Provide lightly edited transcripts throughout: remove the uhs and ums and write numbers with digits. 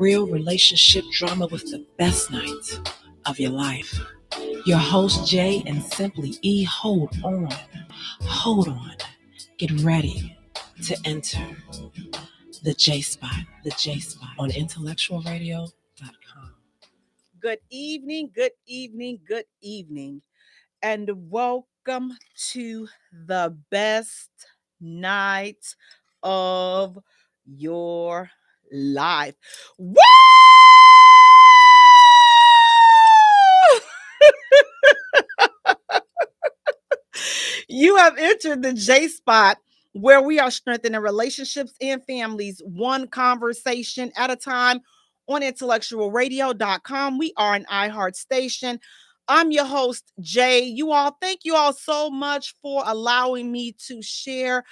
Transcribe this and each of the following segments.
Real relationship drama with the best nights of your life. Your host, Jay and Simply E, hold on, get ready to enter the Jaye Spot on IntellectualRadio.com. Good evening, and welcome to the best night of your life. Woo! You have entered the Jaye Spot, where we are strengthening relationships and families one conversation at a time on IntellectualRadio.com. We are an iHeart station. I'm your host, Jay. Thank you all so much for allowing me to share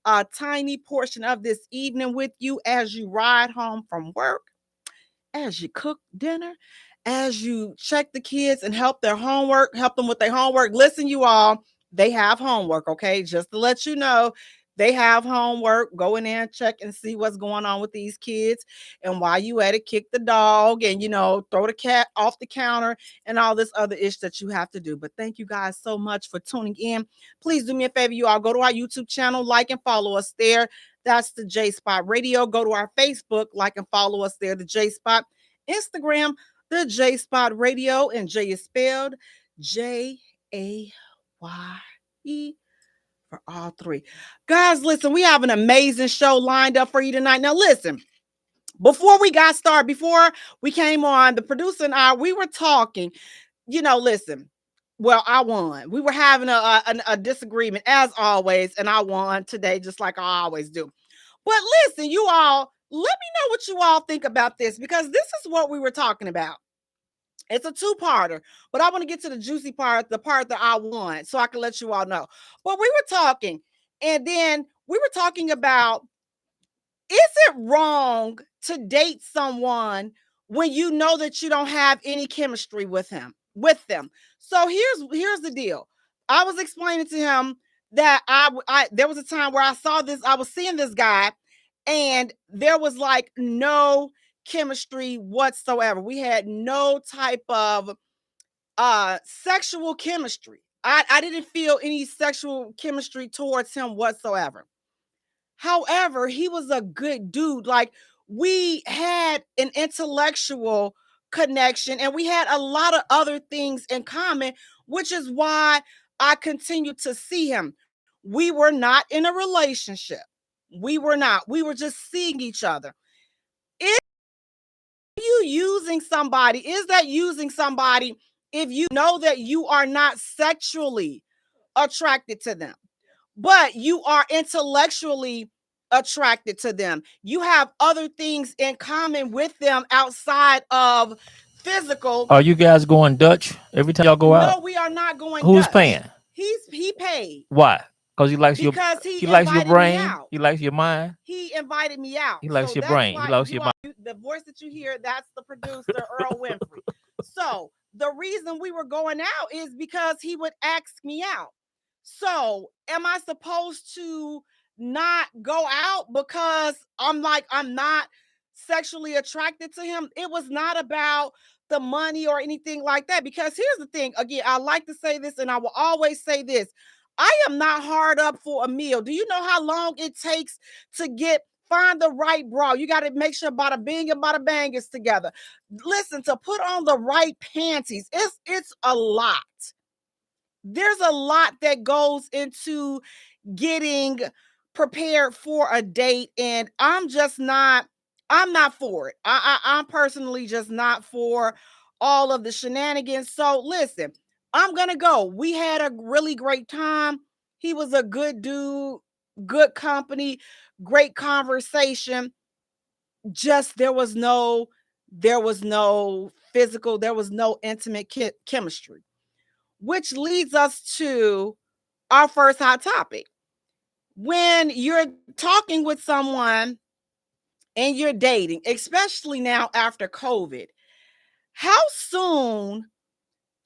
a tiny portion of this evening with you as you ride home from work, as you cook dinner, as you check the kids and help them with their homework. Listen, you all, they have homework, okay? Just to let you know, they have homework. Go in there and check and see what's going on with these kids. And while you at it, kick the dog and, throw the cat off the counter and all this other ish that you have to do. But thank you guys so much for tuning in. Please do me a favor, you all go to our YouTube channel, like and follow us there. That's the Jaye Spot Radio. Go to our Facebook, like and follow us there, the Jaye Spot. Instagram, the Jaye Spot Radio, and Jay is spelled Jaye for all three. Guys, listen, we have an amazing show lined up for you tonight. Now, listen, before we got started, before we came on, the producer and I, we were talking, listen. Well, I won. We were having a disagreement as always, and I won today, just like I always do. But listen, you all, let me know what you all think about this, because this is what we were talking about. It's a two-parter, but I want to get to the juicy part, the part that I won, so I can let you all know. But we were talking, and then we were talking about, is it wrong to date someone when you know that you don't have any chemistry with them? So here's the deal. I was explaining to him that there was a time where I was seeing this guy, and there was like no chemistry whatsoever. We had no type of sexual chemistry. I didn't feel any sexual chemistry towards him whatsoever. However, he was a good dude. Like, we had an intellectual connection, and we had a lot of other things in common, which is why I continued to see him. We were not in a relationship. We were not. We were just seeing each other. Is that using somebody if you know that you are not sexually attracted to them, but you are intellectually attracted to them? You have other things in common with them outside of physical. Are you guys going Dutch every time y'all go out? No, we are not going Who's Dutch. paying? He paid. Why? Because he likes your brain. Me out. He likes your mind. He invited me out. He likes your brain. He likes your mind. The voice that you hear, that's the producer, Earl Winfrey. So the reason we were going out is because he would ask me out. So am I supposed to not go out because I'm not sexually attracted to him? It was not about the money or anything like that, because here's the thing. Again, I like to say this, and I will always say this. I am not hard up for a meal. Do you know how long it takes to find the right bra? You got to make sure bada bing and bada bang is together. Listen, to put on the right panties, it's a lot. There's a lot that goes into getting prepared for a date, and I'm not for it. I'm personally just not for all of the shenanigans. So listen, I'm going to go. We had a really great time. He was a good dude, good company, great conversation. Just there was no physical, there was no intimate chemistry, which leads us to our first hot topic. When you're talking with someone and you're dating, especially now after COVID, how soon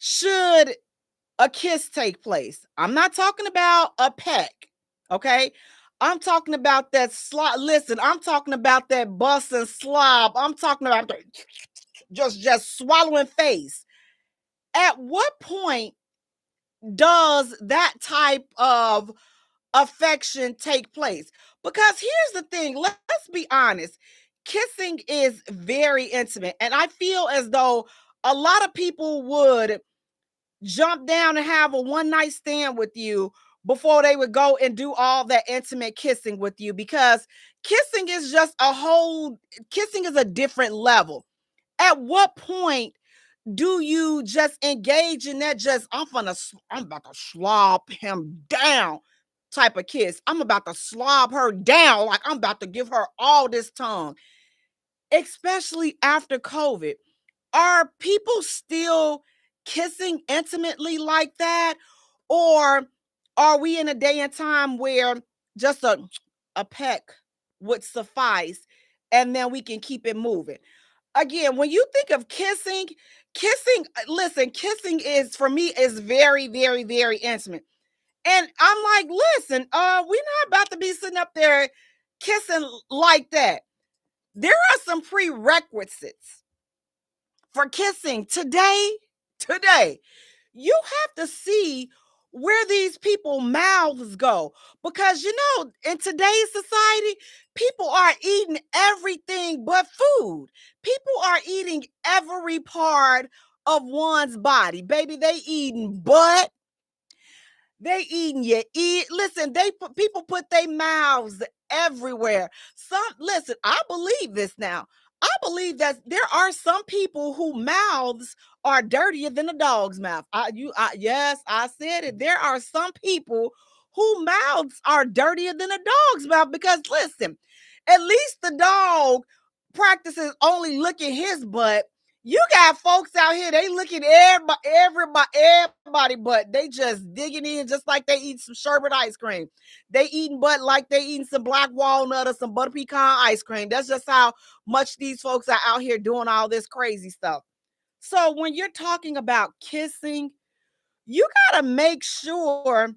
should a kiss take place? I'm not talking about a peck, okay? I'm talking about that slob. Listen, I'm talking about that bust and slob. I'm talking about just swallowing face. At what point does that type of affection take place? Because here's the thing, let's be honest. Kissing is very intimate, and I feel as though a lot of people would jump down and have a one night stand with you before they would go and do all that intimate kissing with you, because kissing is kissing is a different level. At what point do you just engage in that I'm about to slob him down type of kiss? I'm about to slob her down, like I'm about to give her all this tongue. Especially after COVID. Are people still kissing intimately like that? Or are we in a day and time where just a peck would suffice and then we can keep it moving? Again, when you think of kissing, listen, kissing is, for me, is very, very, very intimate. And I'm like, listen, we're not about to be sitting up there kissing like that. There are some prerequisites for kissing today. You have to see where these people's mouths go, because in today's society, people are eating everything but food. People are eating every part of one's body, baby. They eating butt. They eating your ear. Listen, people put their mouths everywhere. Listen, I believe this now. I believe that there are some people whose mouths are dirtier than a dog's mouth. Yes, I said it. There are some people whose mouths are dirtier than a dog's mouth, because listen, at least the dog practices only licking his butt. You got folks out here, they looking everybody butt. They just digging in just like they eat some sherbet ice cream. They eating butt like they eating some black walnut or some butter pecan ice cream. That's just how much these folks are out here doing all this crazy stuff. So when you're talking about kissing, you got to make sure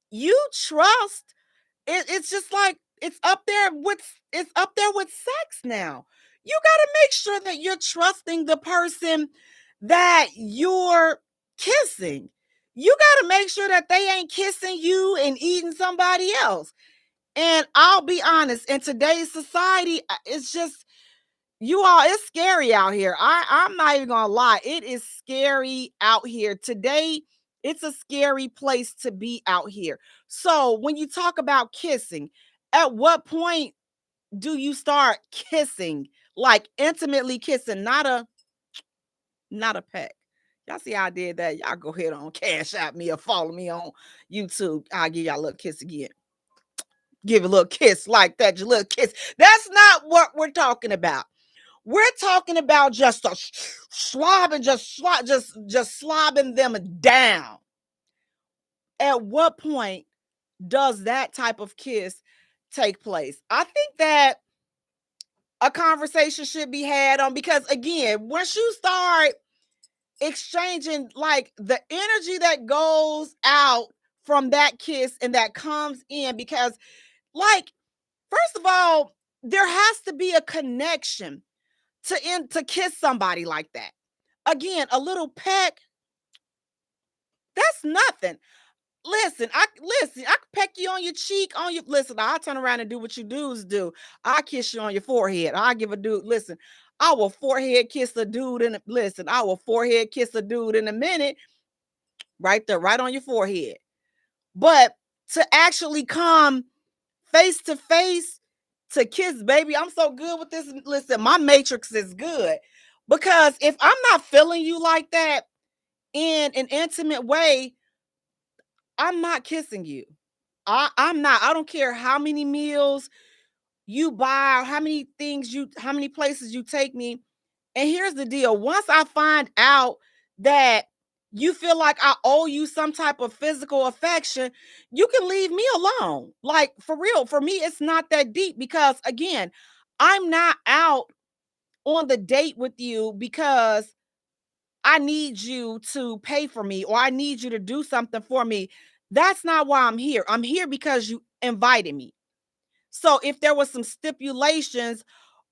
you trust. It's just like it's up there with sex now. You got to make sure that you're trusting the person that you're kissing. You got to make sure that they ain't kissing you and eating somebody else. And I'll be honest, in today's society, it's just, it's scary out here. I'm not even gonna lie. It is scary out here. Today, it's a scary place to be out here. So when you talk about kissing, at what point do you start kissing, like intimately kissing, not a peck? Y'all see how I did that? Y'all go ahead on cash out me or follow me on YouTube. I'll give y'all a little kiss again. Give a little kiss like that, your little kiss. That's not what we're talking about. We're talking about just a slobbing, just slobbing them down. At what point does that type of kiss take place? I think that a conversation should be had on, because again, once you start exchanging, like, the energy that goes out from that kiss and that comes in, because, like, first of all, there has to be a connection to kiss somebody like that. Again, a little peck, that's nothing. Listen, I can peck you on your cheek, I'll turn around and do what you dudes do. I'll kiss you on your forehead. I'll give a dude, listen, I will forehead kiss a dude in a minute, right there, right on your forehead. But to actually come face to face to kiss, baby, I'm so good with this. Listen, my matrix is good, because if I'm not feeling you like that in an intimate way, I'm not kissing you. I'm not. I don't care how many meals you buy, how many places you take me. And here's the deal. Once I find out that you feel like I owe you some type of physical affection, you can leave me alone. Like, for real, for me, it's not that deep, because again, I'm not out on the date with you because I need you to pay for me or I need you to do something for me. That's not why I'm here. I'm here because you invited me. So if there was some stipulations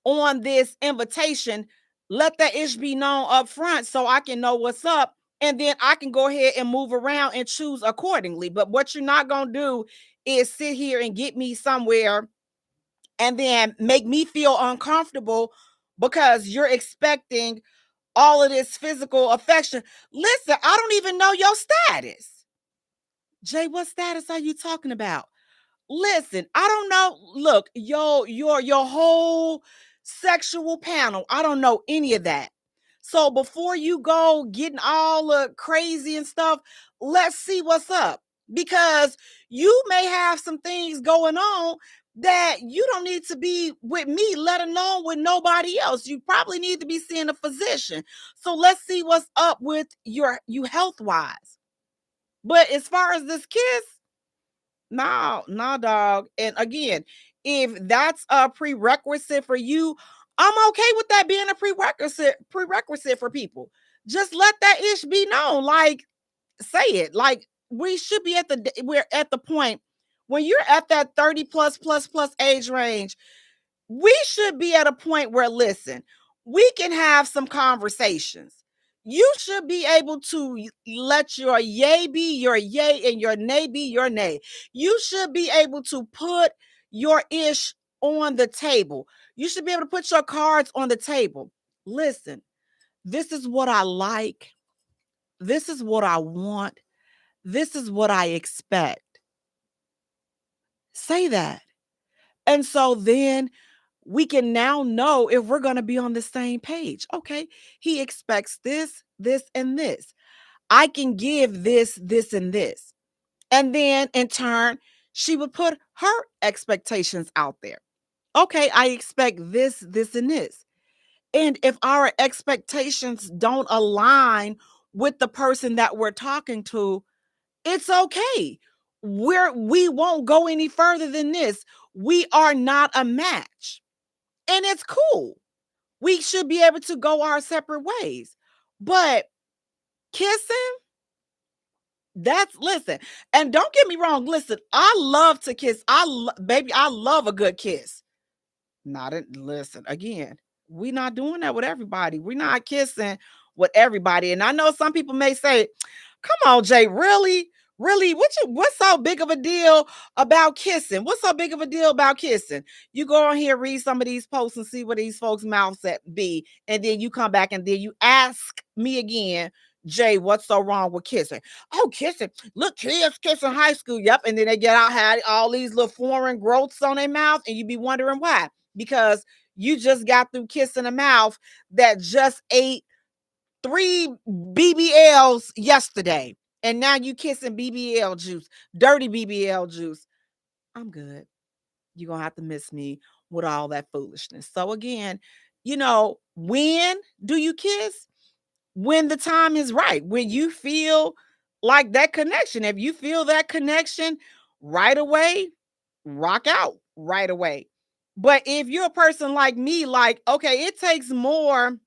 on this invitation, let that ish be known up front so I can know what's up. And then I can go ahead and move around and choose accordingly. But what you're not going to do is sit here and get me somewhere and then make me feel uncomfortable because you're expecting all of this physical affection. Listen, I don't even know your status. Jay, what status are you talking about? Listen, I don't know. Look, your whole sexual panel, I don't know any of that. So before you go getting all crazy and stuff, let's see what's up. Because you may have some things going on that you don't need to be with me, let alone with nobody else. You probably need to be seeing a physician. So let's see what's up with you health-wise. But as far as this kiss, no, dog. And again, if that's a prerequisite for you, I'm okay with that being a prerequisite for people. Just let that ish be known. Like, say it. Like, we're at the point when you're at that 30 plus age range, we should be at a point where, listen, we can have some conversations. You should be able to let your yay be your yay and your nay be your nay. You should be able to put your ish on the table. You should be able to put your cards on the table. Listen, this is what I like. This is what I want. This is what I expect. Say that. And so then we can now know if we're going to be on the same page. Okay, he expects this, and this. I can give this, and this. And then in turn, she would put her expectations out there. Okay, I expect this, and this. And if our expectations don't align with the person that we're talking to, it's okay. We won't go any further than this. We are not a match. And it's cool. We should be able to go our separate ways. But kissing, listen, and don't get me wrong. Listen, I love to kiss. Baby, I love a good kiss. Listen, again, we're not doing that with everybody. We're not kissing with everybody. And I know some people may say, come on, Jay, really? Really? What's so big of a deal about kissing? What's so big of a deal about kissing? You go on here, read some of these posts and see what these folks' mouths be. And then you come back and then you ask me again, Jay, what's so wrong with kissing? Oh, kissing. Look, kids kiss in high school. Yep. And then they get out, had all these little foreign growths on their mouth. And you be wondering why. Because you just got through kissing a mouth that just ate 3 BBLs yesterday. And now you kissing BBL juice, dirty BBL juice. I'm good. You're going to have to miss me with all that foolishness. So again, when do you kiss? When the time is right, when you feel like that connection. If you feel that connection right away, rock out right away. But if you're a person like me, like, okay, it takes more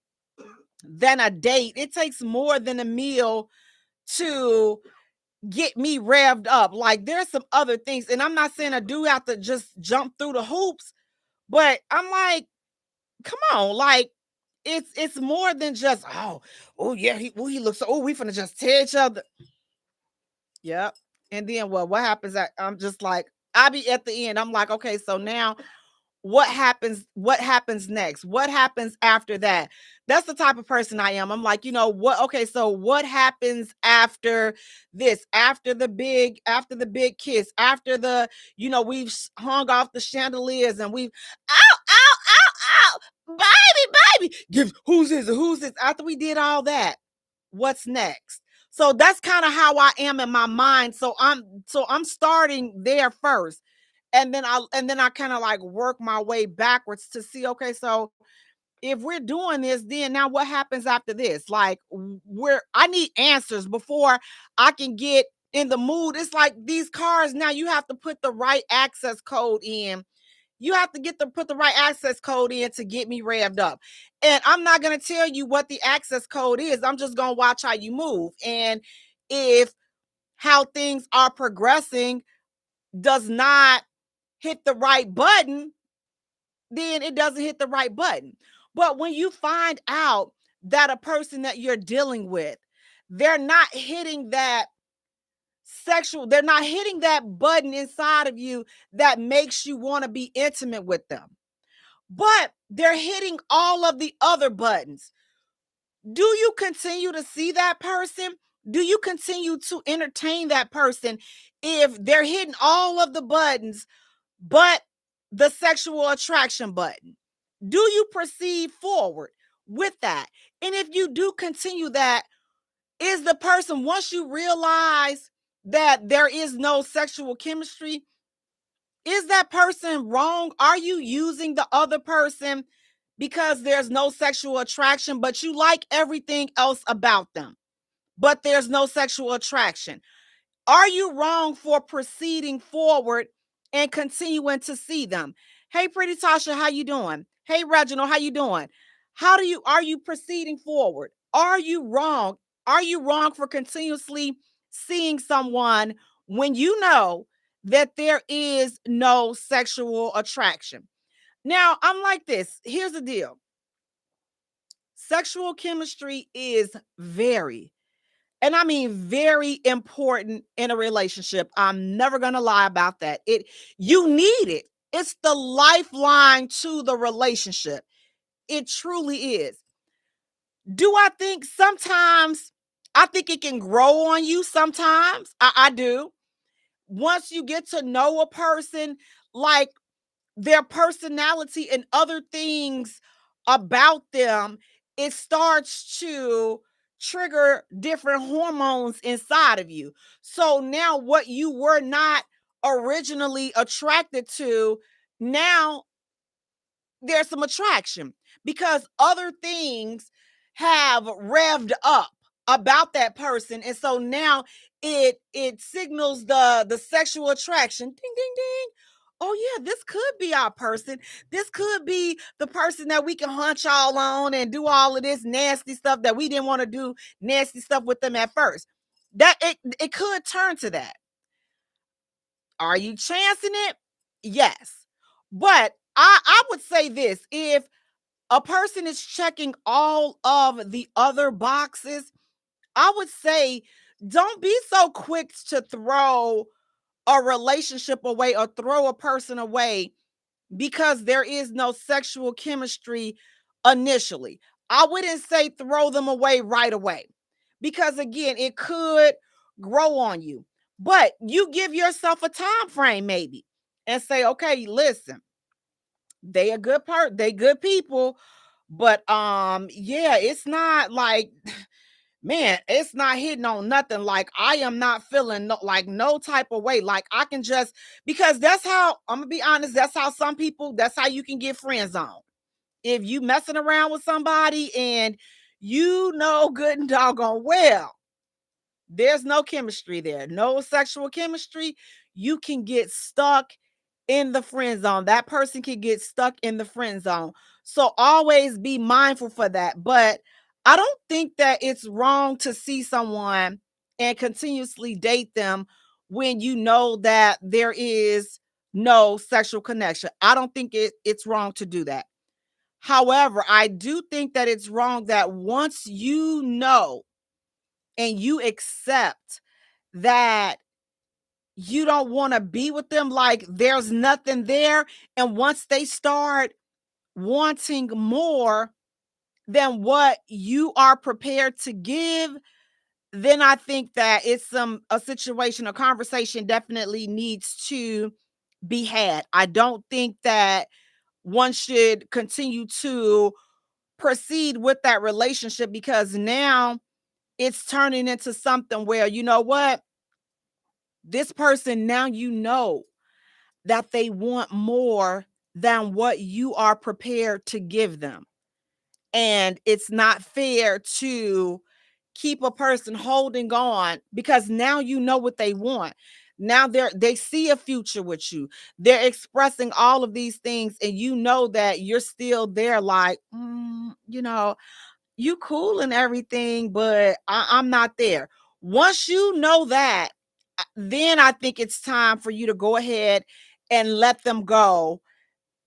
than a date. It takes more than a meal to get me revved up. Like, there's some other things. And I'm not saying I do have to just jump through the hoops, but I'm like, come on, like, it's more than just, oh yeah, he looks so, we finna just tear each other. Yep. And then what happens? I'm just like, I be at the end. I'm like, okay, so now what happens next? What happens after that? That's the type of person I am. I'm like, what? Okay, so what happens after this? After the big kiss, after the, we've hung off the chandeliers and we've, ow, baby, who's this? After we did all that, what's next? So that's kind of how I am in my mind. So I'm starting there first. And then I kind of like work my way backwards to see, okay, so if we're doing this, then now what happens after this? Like, I need answers before I can get in the mood. It's like these cars now, you have to put the right access code in. You have to put the right access code in to get me revved up. And I'm not going to tell you what the access code is. I'm just going to watch how you move. And if how things are progressing does not hit the right button, then it doesn't hit the right button. But when you find out that a person that you're dealing with, they're not hitting that they're not hitting that button inside of you that makes you want to be intimate with them, but they're hitting all of the other buttons. Do you continue to see that person? Do you continue to entertain that person if they're hitting all of the buttons but the sexual attraction button? Do you proceed forward with that? And if you do continue that, is the person, once you realize that there is no sexual chemistry, is that person wrong? Are you using the other person because there's no sexual attraction, but you like everything else about them, but there's no sexual attraction? Are you wrong for proceeding forward and continuing to see them? Hey, pretty Tasha, how you doing? Hey, Reginald, how you doing? Are you proceeding forward? Are you wrong? Are you wrong for continuously seeing someone when you know that there is no sexual attraction? Now, I'm like this. Here's the deal. Sexual chemistry is very, and I mean very important in a relationship. I'm never going to lie about that. You need it. It's the lifeline to the relationship. It truly is. Do I think sometimes, I think it can grow on you sometimes. I do. Once you get to know a person, like their personality and other things about them, it starts to trigger different hormones inside of you. So now what you were not originally attracted to, now there's some attraction because other things have revved up about that person. And so now it signals the sexual attraction. Ding, ding, ding. Oh yeah, this could be our person. This could be the person that we can hunch all on and do all of this nasty stuff that we didn't want to do nasty stuff with them at first. That it could turn to that. Are you chancing it? Yes. But I would say this: if a person is checking all of the other boxes, I would say don't be so quick to throw a relationship away or throw a person away because there is no sexual chemistry initially. I wouldn't say throw them away right away because, again, it could grow on you. But you give yourself a time frame maybe and say, okay, listen, they good people, but yeah, it's not like, man, it's not hitting on nothing. Like, I am not feeling no type of way. Like, I can just, because that's how, I'm gonna be honest, that's how some people, that's how you can get friend zoned. If you messing around with somebody and you know good and doggone well there's no chemistry there, no sexual chemistry, you can get stuck in the friend zone. That person can get stuck in the friend zone. So always be mindful for that. But I don't think that it's wrong to see someone and continuously date them when you know that there is no sexual connection. I don't think it's wrong to do that. However, I do think that it's wrong that once you know and you accept that you don't want to be with them, like there's nothing there, and once they start wanting more than what you are prepared to give, then I think that it's a situation, a conversation definitely needs to be had. I don't think that one should continue to proceed with that relationship because now it's turning into something where, you know what, this person, now you know that they want more than what you are prepared to give them. And it's not fair to keep a person holding on because now you know what they want. Now they see a future with you. They're expressing all of these things and you know that you're still there like, you know, you cool and everything, but I'm not there. Once you know that, then I think it's time for you to go ahead and let them go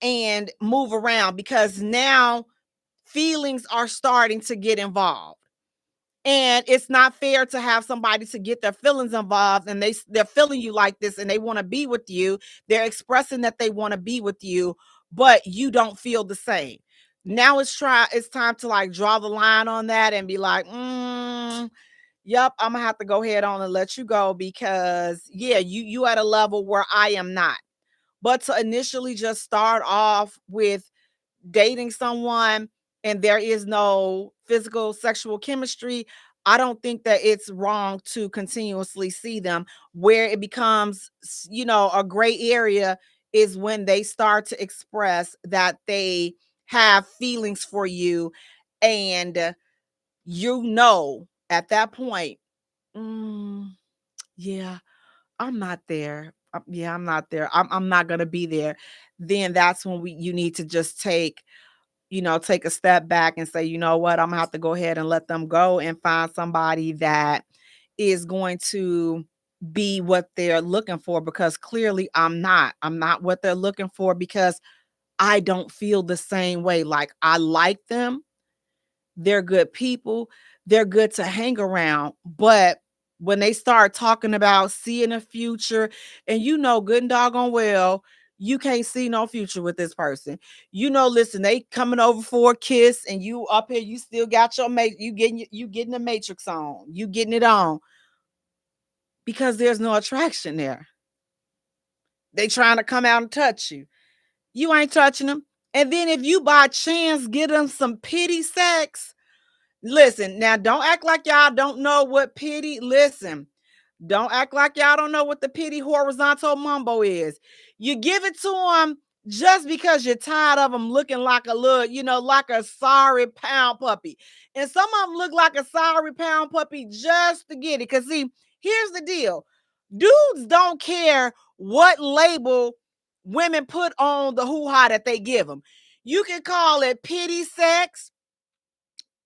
and move around, because now feelings are starting to get involved. And it's not fair to have somebody to get their feelings involved, and they're feeling you like this and they want to be with you. They're expressing that they want to be with you, but you don't feel the same. Now it's time to like draw the line on that and be like, yep, I'm gonna have to go ahead on and let you go, because yeah, you at a level where I am not. But to initially just start off with dating someone and there is no physical sexual chemistry, I don't think that it's wrong to continuously see them. Where it becomes, a gray area is when they start to express that they have feelings for you, and at that point, yeah, I'm not there. I'm not there. I'm not gonna be there. Then that's when you need to just take a step back and say, you know what, I'm gonna have to go ahead and let them go and find somebody that is going to be what they're looking for, because clearly I'm not what they're looking for, because I don't feel the same way. Like, I like them. They're good people. They're good to hang around. But when they start talking about seeing a future, and good and doggone well, you can't see no future with this person. Listen, they coming over for a kiss, and you up here, you still got your mate, you getting the matrix on, you getting it on, because there's no attraction there. They trying to come out and touch you. You ain't touching them. And then if you by chance get them some pity sex, listen, now don't act like y'all don't know what pity, listen, don't act like y'all don't know what the pity horizontal mumbo is. You give it to them just because you're tired of them looking like a little, like a sorry pound puppy. And some of them look like a sorry pound puppy just to get it. Because see, here's the deal. Dudes don't care what label women put on the hoo-ha that they give them. You can call it pity sex.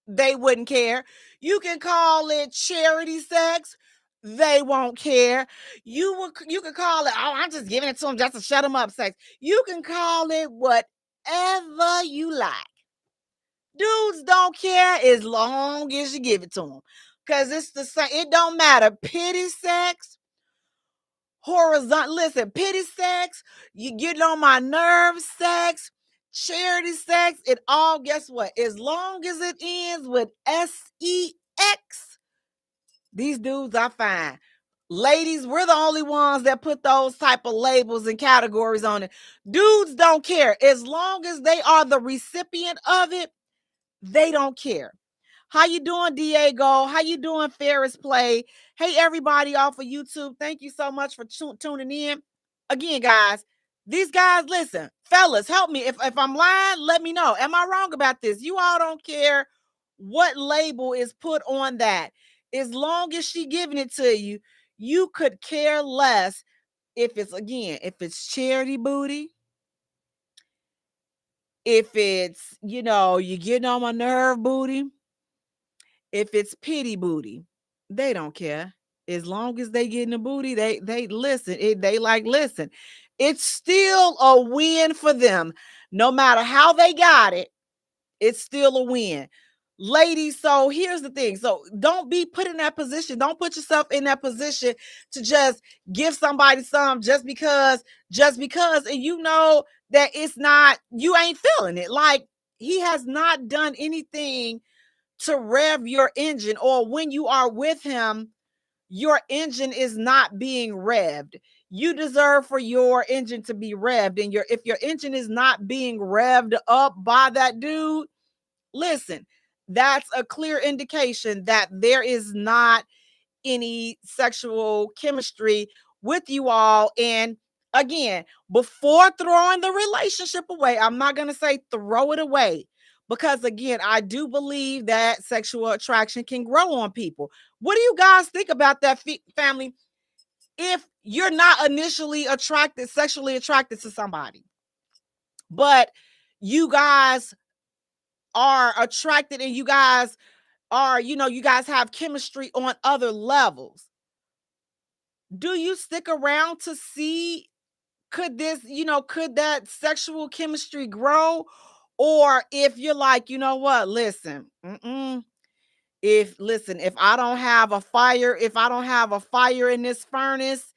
They wouldn't care. You can call it charity sex. They won't care. You can call it, oh, I'm just giving it to them just to shut them up sex. You can call it whatever you like. Dudes don't care as long as you give it to them. Because it's the same. It don't matter. Pity sex, horizontal. Listen, pity sex, you getting on my nerves sex, charity sex, it all, guess what? As long as it ends with sex, these dudes are fine. Ladies, we're the only ones that put those type of labels and categories on it. Dudes don't care. As long as they are the recipient of it, they don't care. How you doing, Diego? How you doing, Ferris Play? Hey, everybody off of YouTube. Thank you so much for tuning in. Again, guys, these guys, listen, fellas, help me. If I'm lying, let me know. Am I wrong about this? You all don't care what label is put on that. As long as she giving it to you, you could care less if it's charity booty, if it's, you getting on my nerve booty, if it's pity booty, they don't care. As long as they getting the booty, they listen. Listen. It's still a win for them. No matter how they got it, it's still a win. Ladies, so here's the thing. So don't be put in that position. Don't put yourself in that position to just give somebody some just because, and you know that it's not, you ain't feeling it. Like, he has not done anything to rev your engine, or when you are with him, your engine is not being revved. You deserve for your engine to be revved, and if your engine is not being revved up by that dude, listen, that's a clear indication that there is not any sexual chemistry with you all. And again, before throwing the relationship away, I'm not going to say throw it away, because again, I do believe that sexual attraction can grow on people. What do you guys think about that, family? If you're not initially sexually attracted to somebody, but you guys are attracted, and you guys are, you guys have chemistry on other levels, do you stick around to see could this, could that sexual chemistry grow? Or if you're like, you know what, listen, if I don't have a fire, in this furnace,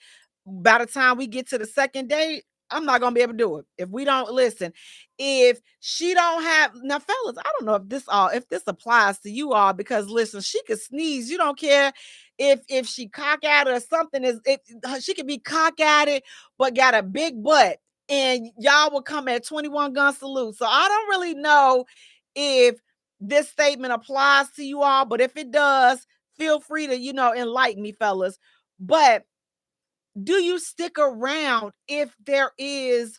by the time we get to the second date, I'm not gonna be able to do it. If we don't listen, if she don't have, now fellas, I don't know if this applies to you all, because listen, she could sneeze. You don't care if she cock at it or something, she could be cock at it, but got a big butt, and y'all will come at 21 gun salute. So I don't really know if this statement applies to you all, but if it does, feel free to, enlighten me, fellas. But do you stick around if there is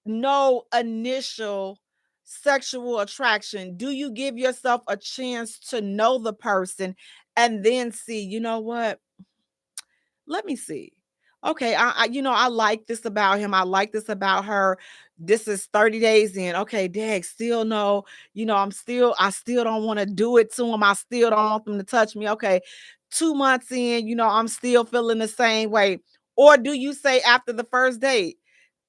no initial sexual attraction? Do you give yourself a chance to know the person and then see, you know what? Let me see. Okay, I like this about him. I like this about her. This is 30 days in. Okay, dang, still no, I still don't want to do it to him. I still don't want them to touch me. Okay, 2 months in, I'm still feeling the same way. Or do you say after the first date,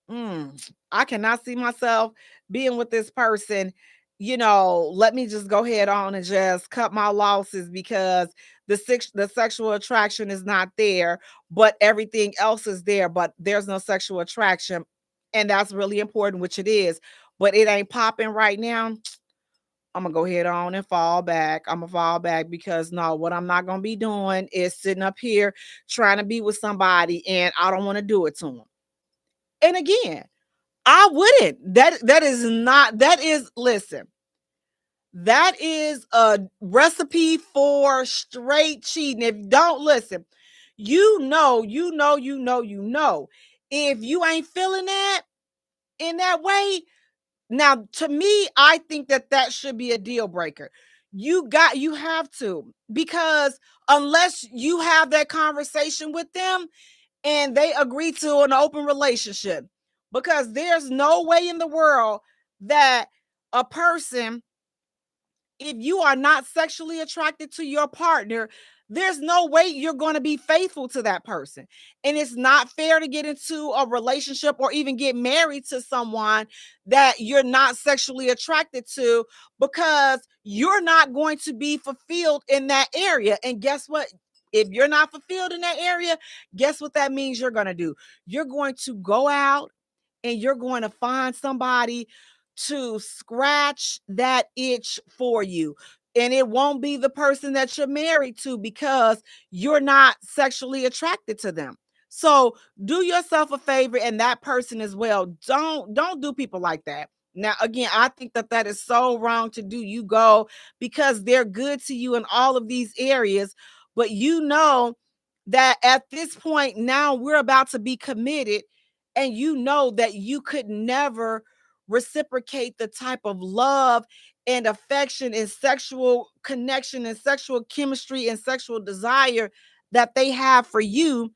I cannot see myself being with this person. Let me just go ahead on and just cut my losses, because the sexual attraction is not there, but everything else is there, but there's no sexual attraction. And that's really important, which it is, but it ain't popping right now. I'm gonna go ahead on and fall back. I'm gonna fall back, because no, what I'm not gonna be doing is sitting up here trying to be with somebody and I don't want to do it to them. And again, I wouldn't. Listen, that is a recipe for straight cheating. If you don't listen, if you ain't feeling that in that way, now to me, I think that should be a deal breaker. You have to, because unless you have that conversation with them and they agree to an open relationship, because there's no way in the world that a person, if you are not sexually attracted to your partner, there's no way you're going to be faithful to that person. And it's not fair to get into a relationship or even get married to someone that you're not sexually attracted to, because you're not going to be fulfilled in that area. And guess what? If you're not fulfilled in that area, guess what that means you're going to do? You're going to go out and you're going to find somebody to scratch that itch for you. And it won't be the person that you're married to, because you're not sexually attracted to them. So do yourself a favor, and that person as well. Don't do people like that. Now, again, I think that is so wrong to do. You go because they're good to you in all of these areas, but you know that at this point now we're about to be committed, and you know that you could never reciprocate the type of love and affection and sexual connection and sexual chemistry and sexual desire that they have for you.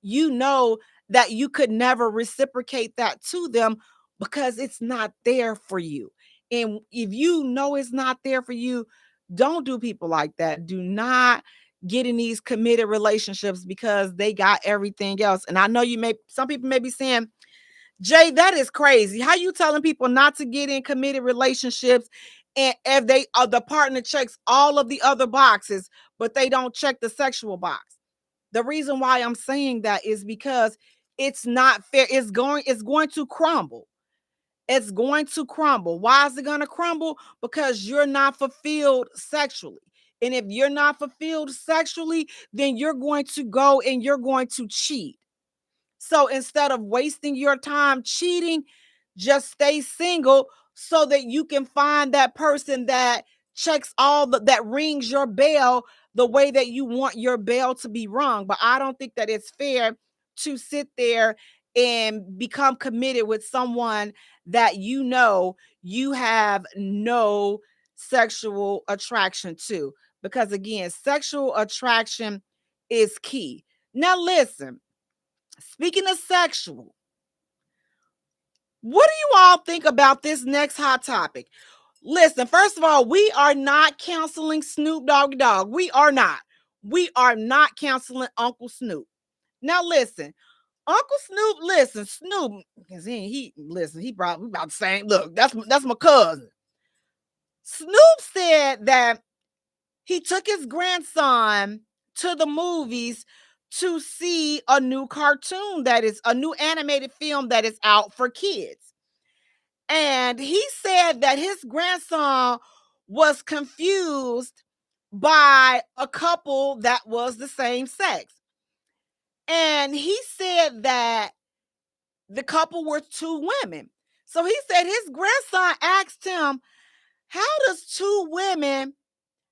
You know that you could never reciprocate that to them, because it's not there for you. And if you know it's not there for you, don't do people like that. Do not get in these committed relationships because they got everything else. And I know some people may be saying, Jay, that is crazy. How you telling people not to get in committed relationships, and if the partner checks all of the other boxes, but they don't check the sexual box? The reason why I'm saying that is because it's not fair. It's going to crumble. It's going to crumble. Why is it going to crumble? Because you're not fulfilled sexually. And if you're not fulfilled sexually, then you're going to go and you're going to cheat. So instead of wasting your time cheating, just stay single so that you can find that person that checks that rings your bell the way that you want your bell to be rung. But I don't think that it's fair to sit there and become committed with someone that you have no sexual attraction to. Because again, sexual attraction is key. Now listen, speaking of sexual, what do you all think about this next hot topic? Listen, first of all, we are not counseling Snoop Dogg. We are not. We are not counseling Uncle Snoop. Now listen, Uncle Snoop, listen, Snoop, because he probably about the same. Look, that's my cousin. Snoop said that he took his grandson to the movies to see a new cartoon that is a new animated film that is out for kids. And he said that his grandson was confused by a couple that was the same sex. And he said that the couple were two women. So he said his grandson asked him, how does two women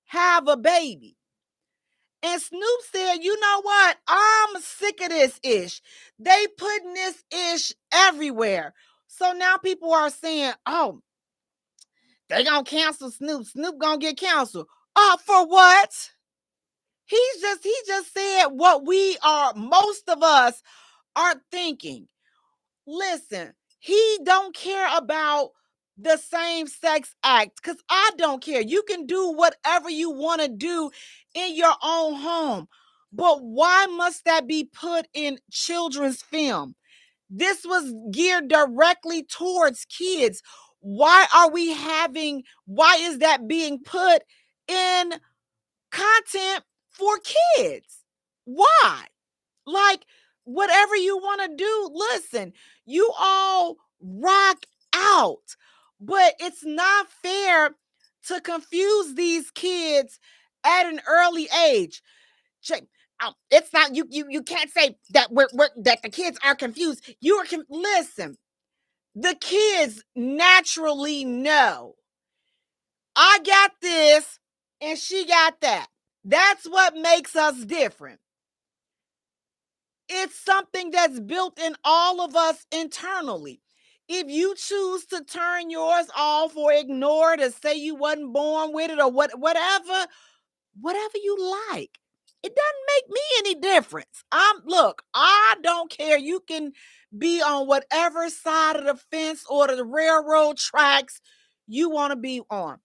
have a baby? And Snoop said, you know what? I'm sick of this ish. They putting this ish everywhere. So now people are saying, oh, they gonna cancel Snoop. Snoop gonna get canceled. For what? He just said what most of us are thinking. Listen, he don't care about the same sex act because I don't care. You can do whatever you want to do in your own home. But why must that be put in children's film? This was geared directly towards kids. Why is that being put in content for kids? Why? Like, whatever you want to do, listen, you all rock out. But it's not fair to confuse these kids at an early age. It's not you can't say that that the kids are confused. Listen. The kids naturally know. I got this and she got that. That's what makes us different. It's something that's built in all of us internally. If you choose to turn yours off or ignore it or say you wasn't born with it or whatever you like, it doesn't make me any difference. Look, I don't care. You can be on whatever side of the fence or the railroad tracks you want to be on.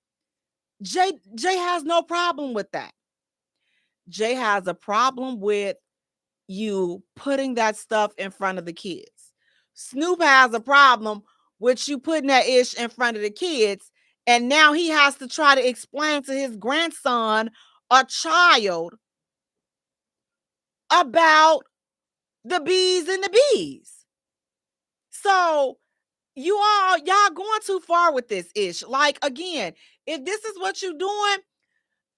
Jay has no problem with that. Jay has a problem with you putting that stuff in front of the kids. Snoop has a problem with you putting that ish in front of the kids, and now he has to try to explain to his grandson, a child, about the bees and the bees. So y'all going too far with this ish. Like, again, if this is what you're doing,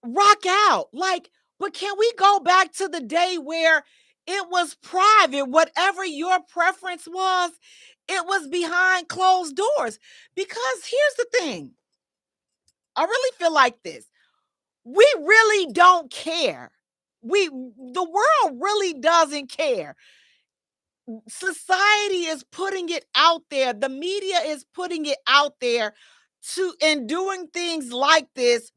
rock out. Like, but can we go back to the day where it was private? Whatever your preference was, it was behind closed doors. Because here's the thing. I really feel like this. We really don't care. The world really doesn't care. Society is putting it out there. The media is putting it out there and doing things like this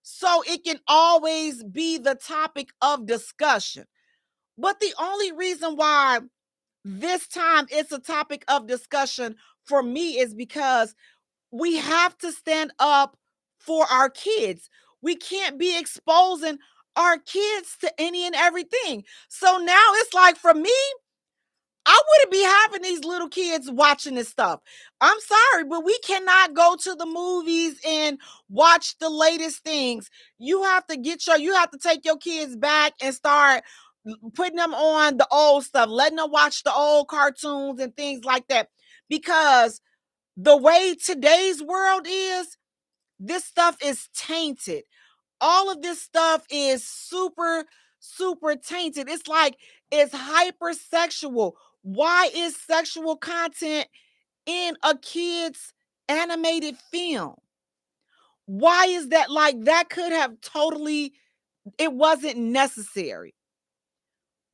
so it can always be the topic of discussion. But the only reason why this time it's a topic of discussion for me is because we have to stand up for our kids. We can't be exposing our kids to any and everything. So now it's like, for me, I wouldn't be having these little kids watching this stuff. I'm sorry, but we cannot go to the movies and watch the latest things. You have to take your kids back and start putting them on the old stuff, letting them watch the old cartoons and things like that. Because the way today's world is, this stuff is tainted. All of this stuff is super, super tainted. It's like, it's hypersexual. Why is sexual content in a kid's animated film? Why is that? Like, that could have it wasn't necessary.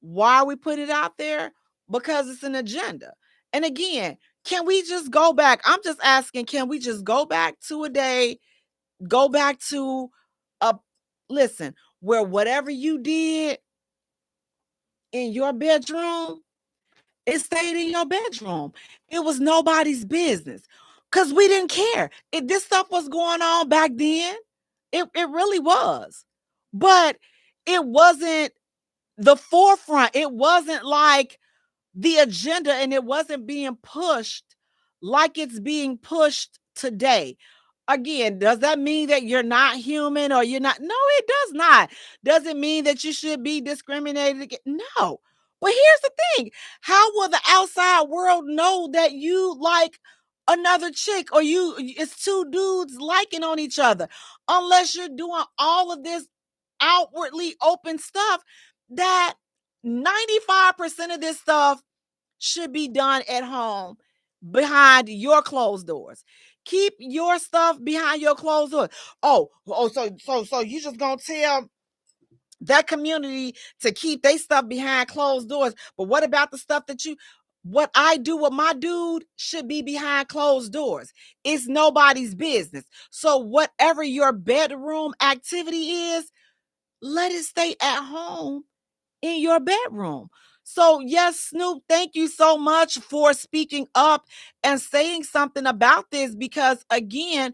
Why we put it out there? Because it's an agenda. And again, can we just go back? I'm just asking, can we just go back to a day, go back to where whatever you did in your bedroom, it stayed in your bedroom. It was nobody's business because we didn't care. If this stuff was going on back then, it really was. But it wasn't the forefront. It wasn't like the agenda and it wasn't being pushed like it's being pushed today. Again, does that mean that you're not human or you're not? No, it does not. Does it mean that you should be discriminated against? No. But here's the thing. How will the outside world know that you like another chick or it's two dudes liking on each other unless you're doing all of this outwardly open stuff that 95% of this stuff should be done at home behind your closed doors. Keep your stuff behind your closed doors. So you just gonna tell that community to keep their stuff behind closed doors. But what about the stuff what I do with my dude should be behind closed doors. It's nobody's business. So whatever your bedroom activity is, let it stay at home in your bedroom. So yes, Snoop, thank you so much for speaking up and saying something about this, because again,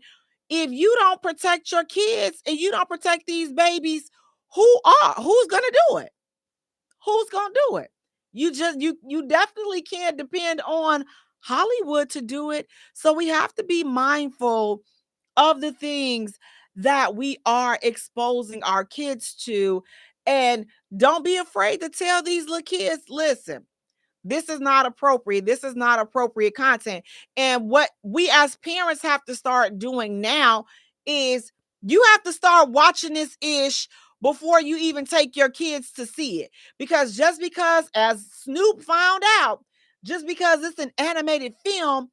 if you don't protect your kids and you don't protect these babies, who's going to do it? Who's going to do it? You definitely can't depend on Hollywood to do it. So we have to be mindful of the things that we are exposing our kids to. And don't be afraid to tell these little kids, listen, this is not appropriate. This is not appropriate content. And what we as parents have to start doing now is you have to start watching this ish before you even take your kids to see it. Because just because, as Snoop found out, just because it's an animated film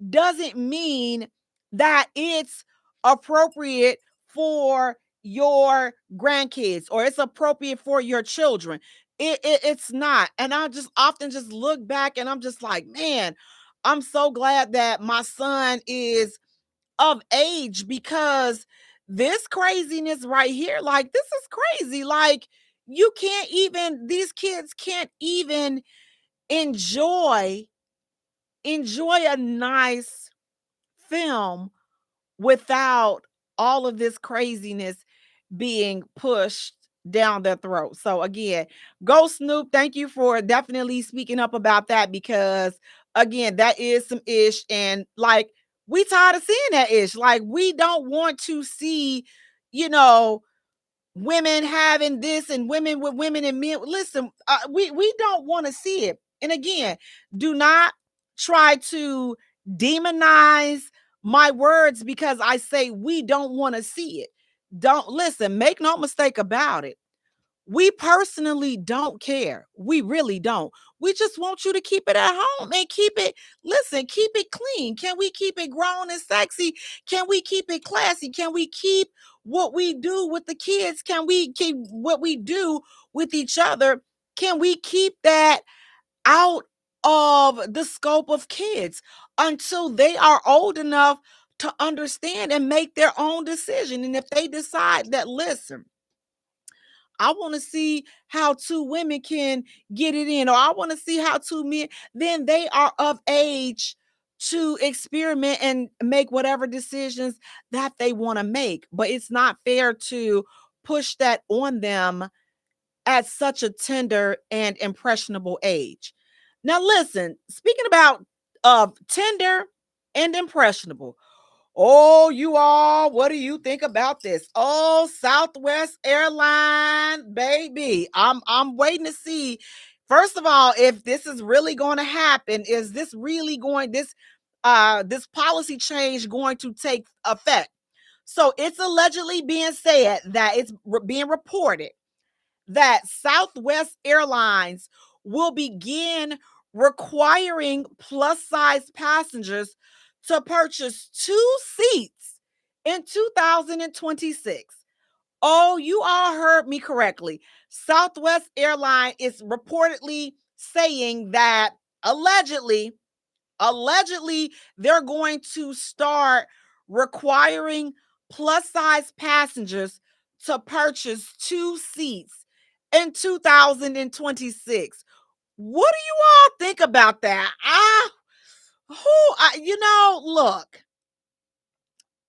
doesn't mean that it's appropriate for your grandkids or it's appropriate for your children. It's not. And I just often just look back and I'm just like, man, I'm so glad that my son is of age, because this craziness right here, like, this is crazy. Like, these kids can't even enjoy a nice film without all of this craziness being pushed down their throat. So again, go Snoop. Thank you for definitely speaking up about that, because again, that is some ish. And like, we tired of seeing that ish. Like, we don't want to see, women having this and women with women and men. Listen, we don't want to see it. And again, do not try to demonize my words because I say we don't want to see it. Don't listen, make no mistake about it. We personally don't care. We really don't. We just want you to keep it at home and keep it clean. Can we keep it grown and sexy? Can we keep it classy? Can we keep what we do with the kids? Can we keep what we do with each other? Can we keep that out of the scope of kids until they are old enough to understand and make their own decision? And if they decide that, listen, I want to see how two women can get it in, or I want to see how two men, then they are of age to experiment and make whatever decisions that they want to make. But it's not fair to push that on them at such a tender and impressionable age. Now, listen, speaking about tender and impressionable, oh, you all, what do you think about this? Oh, Southwest Airline, baby. I'm waiting to see. First of all, if this is really going to happen, is this really going this policy change going to take effect? So it's allegedly being said that it's being reported that Southwest Airlines will begin requiring plus size passengers to purchase 2 seats in 2026. Oh, you all heard me correctly. Southwest Airlines is reportedly saying that allegedly, they're going to start requiring plus size passengers to purchase 2 seats in 2026. What do you all think about that? Look,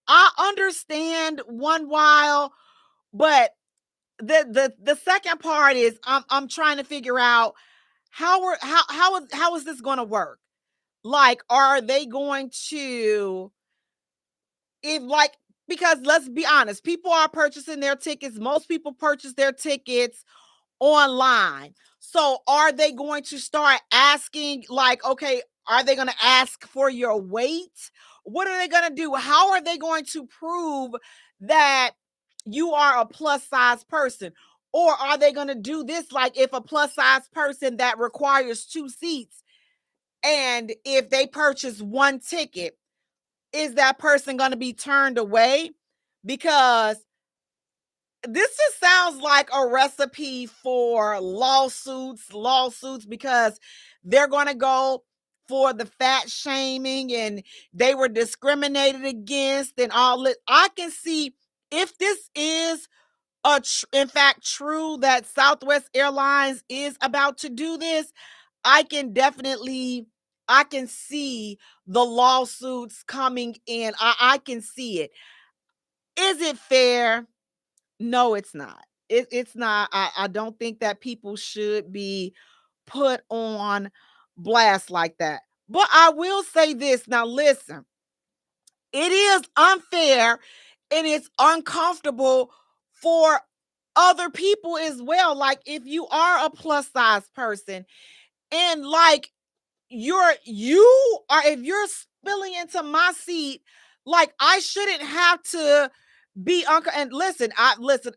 I understand one while, but the second part is I'm trying to figure out how is this going to work? Like, are they going to, if like, because let's be honest, people are purchasing their tickets. Most people purchase their tickets online. So are they going to start asking, like, okay, are they going to ask for your weight? What are they going to do? How are they going to prove that you are a plus size person? Or are they going to do this, like if a plus size person that requires 2 seats, and if they purchase 1 ticket, is that person going to be turned away? Because this just sounds like a recipe for lawsuits, because they're going to go for the fat shaming and they were discriminated against and all that. I can see, if this is in fact true that Southwest Airlines is about to do this, I can see the lawsuits coming in. I can see it. Is it fair? No, it's not. It's not. I don't think that people should be put on blast like that. But I will say this. Now, listen, it is unfair and it's uncomfortable for other people as well. Like, if you are a plus size person and like if you're spilling into my seat, like, I shouldn't have to be and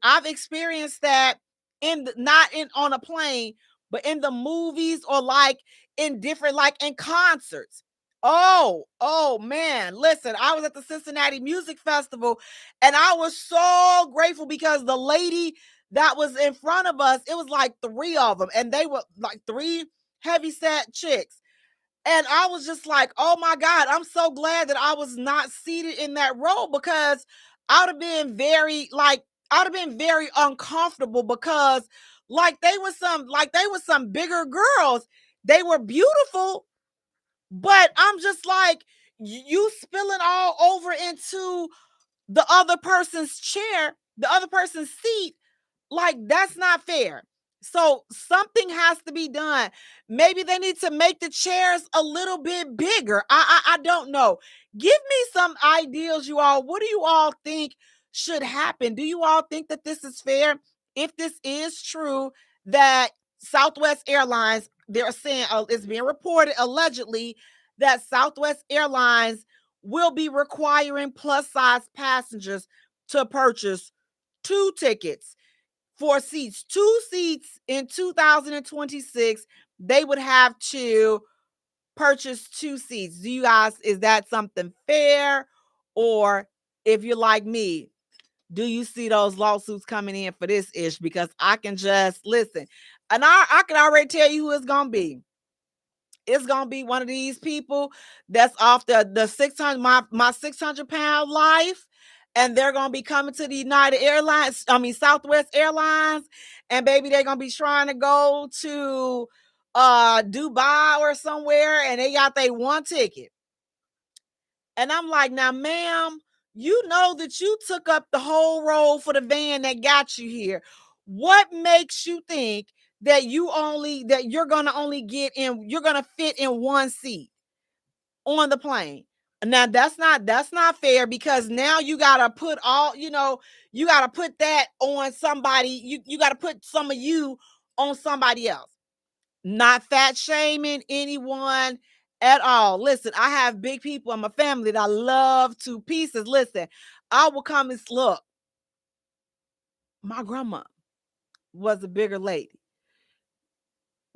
I've experienced that not in on a plane, but in the movies, or like in different, like in concerts. Oh man, listen, I was at the Cincinnati Music Festival and I was so grateful because the lady that was in front of us, it was like 3 of them, and they were like 3 heavy set chicks. And I was just like, oh my God, I'm so glad that I was not seated in that row, because I would have been very uncomfortable, because they were some bigger girls. They were beautiful, but I'm just like, you spilling all over into the other person's chair, the other person's seat. Like, that's not fair. So something has to be done. Maybe they need to make the chairs a little bit bigger. I don't know. Give me some ideas, you all. What do you all think should happen? Do you all think that this is fair? If this is true, that Southwest Airlines, they're saying, it's being reported allegedly that Southwest Airlines will be requiring plus size passengers to purchase 2 tickets for seats. 2 seats in 2026, they would have to purchase 2 seats. Do you guys, is that something fair? Or if you're like me, do you see those lawsuits coming in for this ish? Because I can just listen. And I can already tell you who it's going to be. It's going to be one of these people that's off the 600, my 600-pound life. And they're going to be coming to the Southwest Airlines. And baby, they're going to be trying to go to Dubai or somewhere. And they got their 1 ticket. And I'm like, now, ma'am, you know that you took up the whole road for the van that got you here. What makes you think that you're going to fit in 1 seat on the plane? Now that's not fair, because now you gotta put you gotta put that on somebody. You gotta put some of you on somebody else. Not fat shaming anyone at all. Listen, I have big people in my family that I love to pieces. Listen, I will come and look. My grandma was a bigger lady.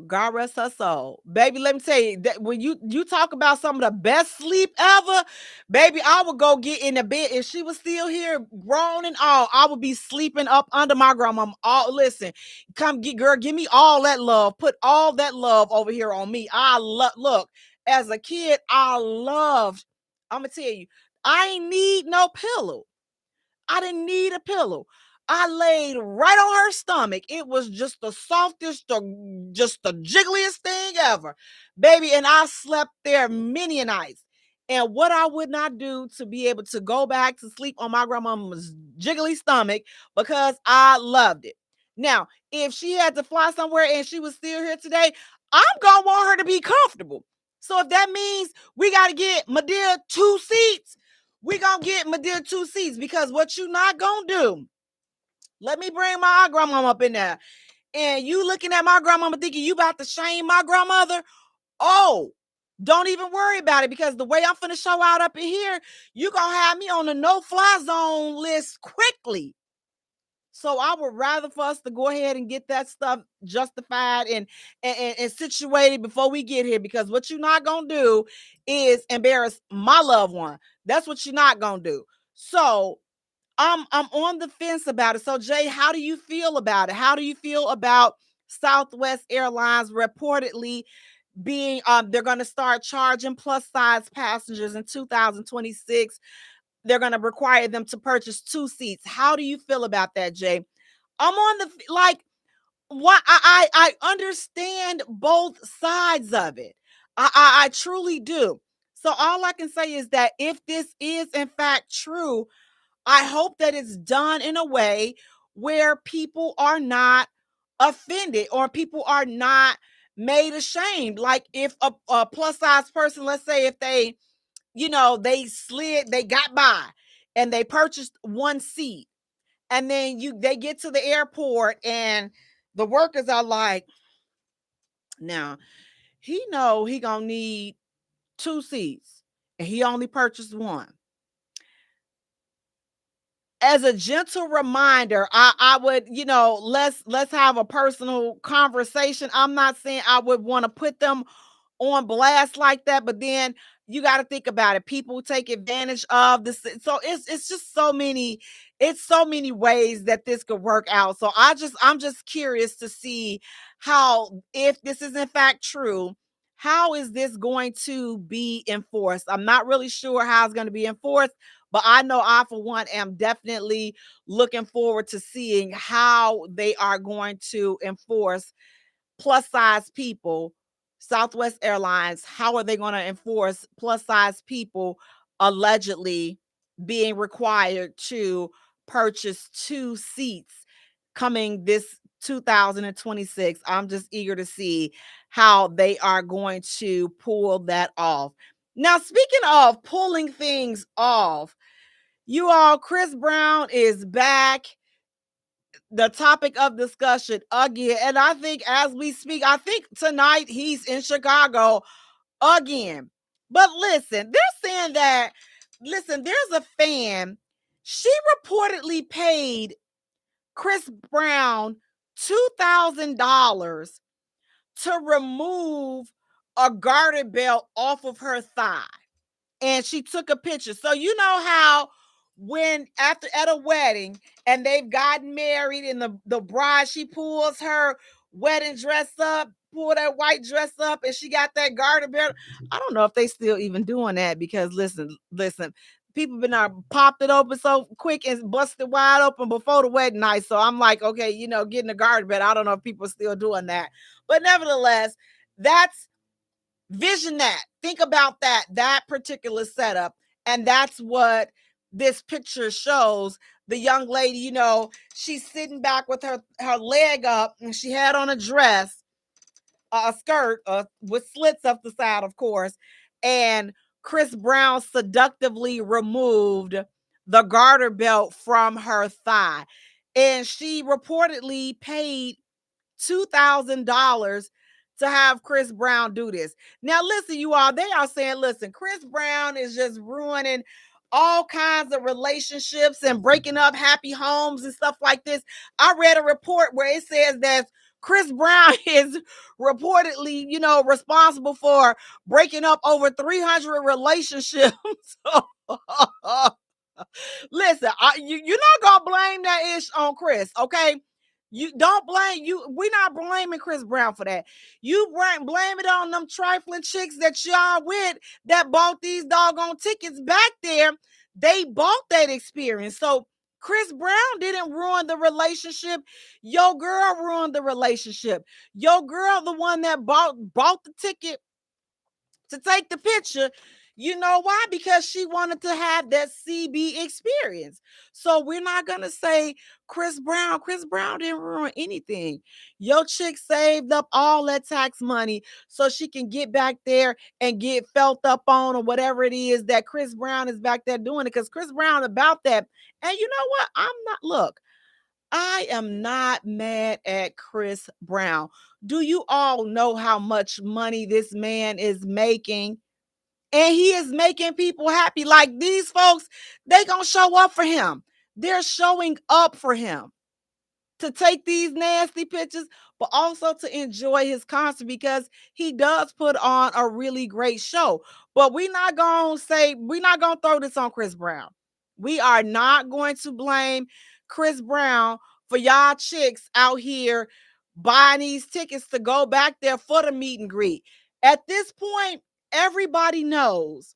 God rest her soul. Baby, let me tell you, that when you talk about some of the best sleep ever, baby, I would go get in the bed. If she was still here, grown and all, I would be sleeping up under my grandma. Listen, give me all that love. Put all that love over here on me. Look, as a kid, I'm going to tell you, I ain't need no pillow. I didn't need a pillow. I laid right on her stomach. It was just the softest, just the jiggliest thing ever, baby. And I slept there many a nights. And what I would not do to be able to go back to sleep on my grandmama's jiggly stomach, because I loved it. Now, if she had to fly somewhere and she was still here today, I'm going to want her to be comfortable. So if that means we got to get Madea 2 seats, we going to get Madea 2 seats, because what you not going to do, let me bring my grandmama up in there, and you looking at my grandmama thinking you about to shame my grandmother. Oh, don't even worry about it, because the way I'm finna show out up in here, you going to have me on the no-fly zone list quickly. So I would rather for us to go ahead and get that stuff justified and situated before we get here, because what you're not going to do is embarrass my loved one. That's what you're not going to do. So I'm on the fence about it. So Jay, how do you feel about it? How do you feel about Southwest Airlines reportedly being they're going to start charging plus size passengers in 2026? They're going to require them to purchase 2 seats. How do you feel about that, Jay? I'm on the, like, what I understand both sides of it. I truly do. So all I can say is that if this is in fact true, I hope that it's done in a way where people are not offended or people are not made ashamed. Like if a plus size person, let's say if they, they got by and they purchased 1 seat, and then they get to the airport and the workers are like, now he know he gonna need 2 seats and he only purchased 1. As a gentle reminder, I would, let's have a personal conversation. I'm not saying I would want to put them on blast like that, but then you got to think about it. People take advantage of this. So it's just so many ways that this could work out. So I'm just curious to see how, if this is in fact true, how is this going to be enforced? I'm not really sure how it's going to be enforced, but I know I, for one, am definitely looking forward to seeing how they are going to enforce plus size people. Southwest Airlines, how are they going to enforce plus size people allegedly being required to purchase 2 seats coming this 2026? I'm just eager to see how they are going to pull that off. Now, speaking of pulling things off, you all, Chris Brown is back, the topic of discussion again. And I think as we speak, I think tonight he's in Chicago again. But listen, they're saying that, there's a fan. She reportedly paid Chris Brown $2,000 to remove a garter belt off of her thigh. And she took a picture. So you know how when at a wedding and they've gotten married and the bride, she pulls her wedding dress up, pull that white dress up, and she got that garter belt. I don't know if they still even doing that, because listen, people been popped it open so quick and busted wide open before the wedding night. So I'm like, okay, getting a garter belt. I don't know if people are still doing that, but nevertheless, that's vision that. Think about that particular setup. And that's what this picture shows. The young lady, she's sitting back with her leg up, and she had on a dress, a skirt with slits up the side, of course. And Chris Brown seductively removed the garter belt from her thigh. And she reportedly paid $2,000 to have Chris Brown do this. Now, listen, you all, they are saying, listen, Chris Brown is just ruining all kinds of relationships and breaking up happy homes and stuff like this. I read a report where it says that Chris Brown is reportedly, responsible for breaking up over 300 relationships. Listen, you're not gonna blame that ish on Chris, okay? You don't blame you. We're not blaming Chris Brown for that. You blame it on them trifling chicks that y'all with that bought these doggone tickets back there. They bought that experience. So Chris Brown didn't ruin the relationship. Your girl ruined the relationship. Your girl, the one that bought the ticket to take the picture, You know why? Because she wanted to have that CB experience. So we're not going to say Chris Brown. Chris Brown didn't ruin anything. Your chick saved up all that tax money so she can get back there and get felt up on or whatever it is that Chris Brown is back there doing it. Because Chris Brown about that. And you know what? I am not mad at Chris Brown. Do you all know how much money this man is making? And he is making people happy. Like these folks, they gonna show up for him. They're showing up for him to take these nasty pictures, but also to enjoy his concert because he does put on a really great show. But we're not gonna throw this on Chris Brown. We are not going to blame Chris Brown for y'all chicks out here buying these tickets to go back there for the meet and greet. At this point, everybody knows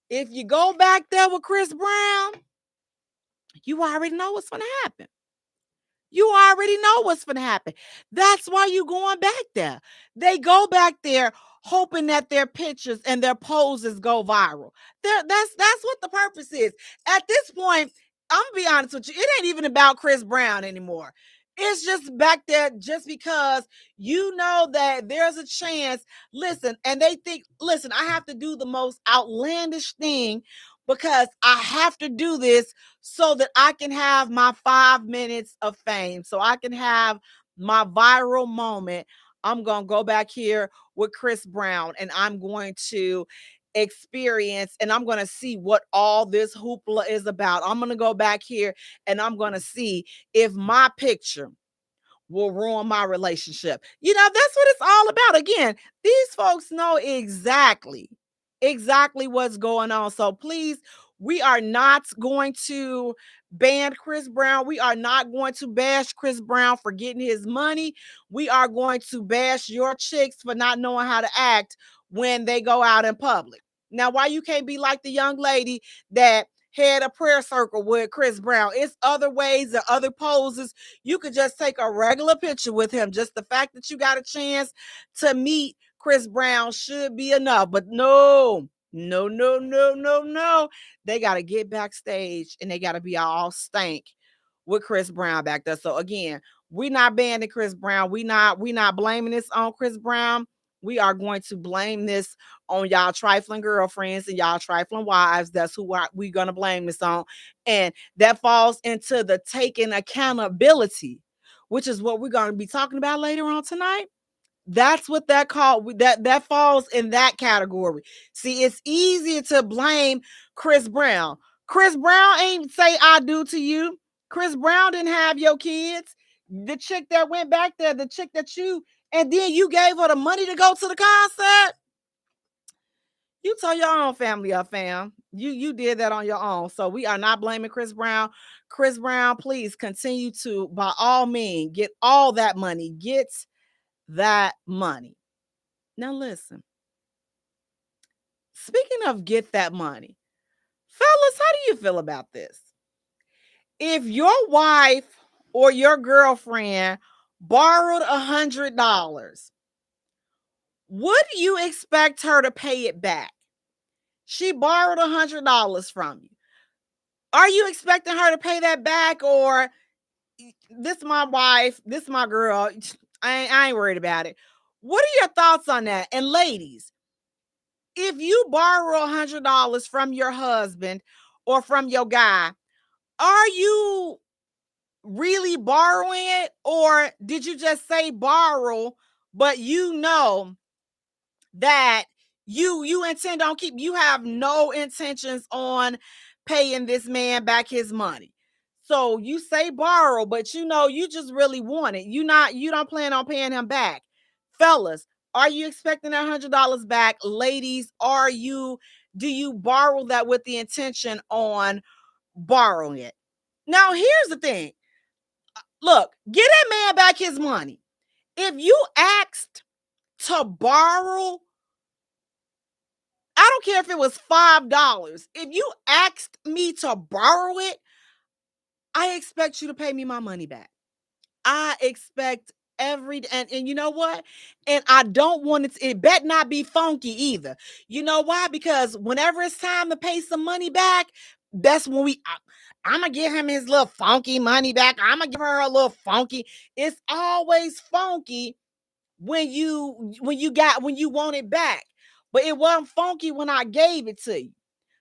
if you go back there with Chris Brown, you already know what's going to happen. You already know what's going to happen. That's why you going back there. They go back there hoping that their pictures and their poses go viral. That's what the purpose is. At this point, I'm going to be honest with you. It ain't even about Chris Brown anymore. It's just back there just because you know that there's a chance. Listen, and they think, listen, I have to do the most outlandish thing because I have to do this so that I can have my 5 minutes of fame, so I can have my viral moment. I'm going to go back here with Chris Brown and I'm going to experience and I'm going to see what all this hoopla is about. I'm going to go back here and I'm going to see if my picture will ruin my relationship. You know, that's what it's all about. Again, these folks know exactly what's going on. So please, we are not going to ban Chris Brown. We are not going to bash Chris Brown for getting his money. We are going to bash your chicks for not knowing how to act when they go out in public. Now, why you can't be like the young lady that had a prayer circle with Chris Brown? It's other ways and other poses. You could just take a regular picture with him. Just the fact that you got a chance to meet Chris Brown should be enough. But no. They got to get backstage and they got to be all stank with Chris Brown back there. So again, we're not banning Chris Brown. We not blaming this on Chris Brown. We are going to blame this on y'all trifling girlfriends and y'all trifling wives. That's who we're going to blame this on. And that falls into the taking accountability, which is what we're going to be talking about later on tonight. That's what that called. That falls in that category. See, it's easier to blame Chris Brown. Chris Brown ain't say I do to you. Chris Brown didn't have your kids. The chick that went back there, the chick that you, and then you gave her the money to go to the concert. You told your own family up, fam. You did that on your own. So we are not blaming Chris Brown. Chris Brown, please continue to, by all means, get all that money. Get that money. Now listen. Speaking of get that money, fellas, how do you feel about this? If your wife or your girlfriend borrowed $100, would you expect her to pay it back? She borrowed $100 from you. Are you expecting her to pay that back, or this is my wife, this is my girl, I ain't worried about it? What are your thoughts on that? And ladies, if you borrow $100 from your husband or from your guy, are you really borrowing it, or did you just say borrow, but you know that you intend on you have no intentions on paying this man back his money? So you say borrow, but you know you just really want it. You don't plan on paying him back. Fellas, are you expecting that $100 back? Ladies, do you borrow that with the intention on borrowing it? Now, here's the thing. Look, get that man back his money. If you asked to borrow, I don't care if it was $5. If you asked me to borrow it, I expect you to pay me my money back. I expect And you know what? And I don't want it better not be funky either. You know why? Because whenever it's time to pay some money back, that's when I'm gonna give him his little funky money back. I'm gonna give her a little funky. It's always funky when you want it back, but it wasn't funky when I gave it to you.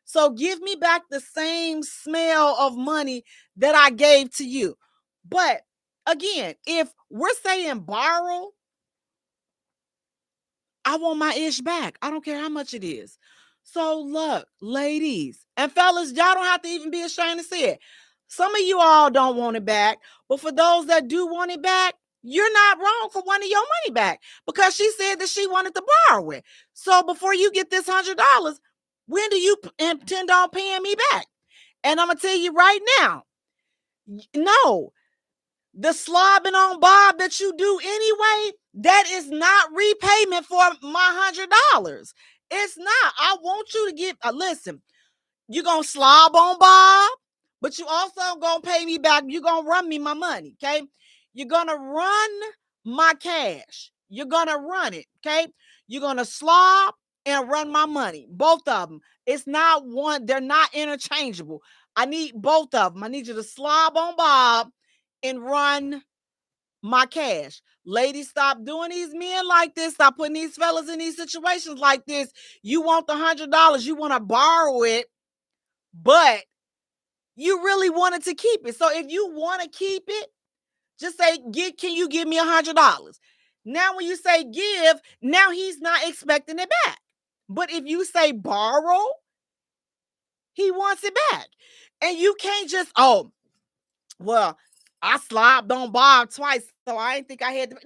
So give me back the same smell of money that I gave to you. But again, if we're saying borrow, I want my ish back. I don't care how much it is. So look, ladies and fellas, y'all don't have to even be ashamed to say it. Some of you all don't want it back, but for those that do want it back, you're not wrong for wanting your money back because she said that she wanted to borrow it. So before you get this $100, when do you intend on paying me back? And I'm going to tell you right now, no, the slobbing on Bob that you do anyway, that is not repayment for my $100. It's not. I want you to get, listen, you're going to slob on Bob, but you also going to pay me back. You're going to run me my money, okay? You're going to run my cash. You're going to run it, okay? You're going to slob and run my money. Both of them. It's not one. They're not interchangeable. I need both of them. I need you to slob on Bob and run my cash. Ladies, stop doing these men like this. Stop putting these fellas in these situations like this. You want the $100. You want to borrow it, but you really wanted to keep it. So if you want to keep it, just say, can you give me $100? Now, when you say give, now he's not expecting it back. But if you say borrow, he wants it back. And you can't just, well, I slobbed on Bob twice, so I didn't think I had to.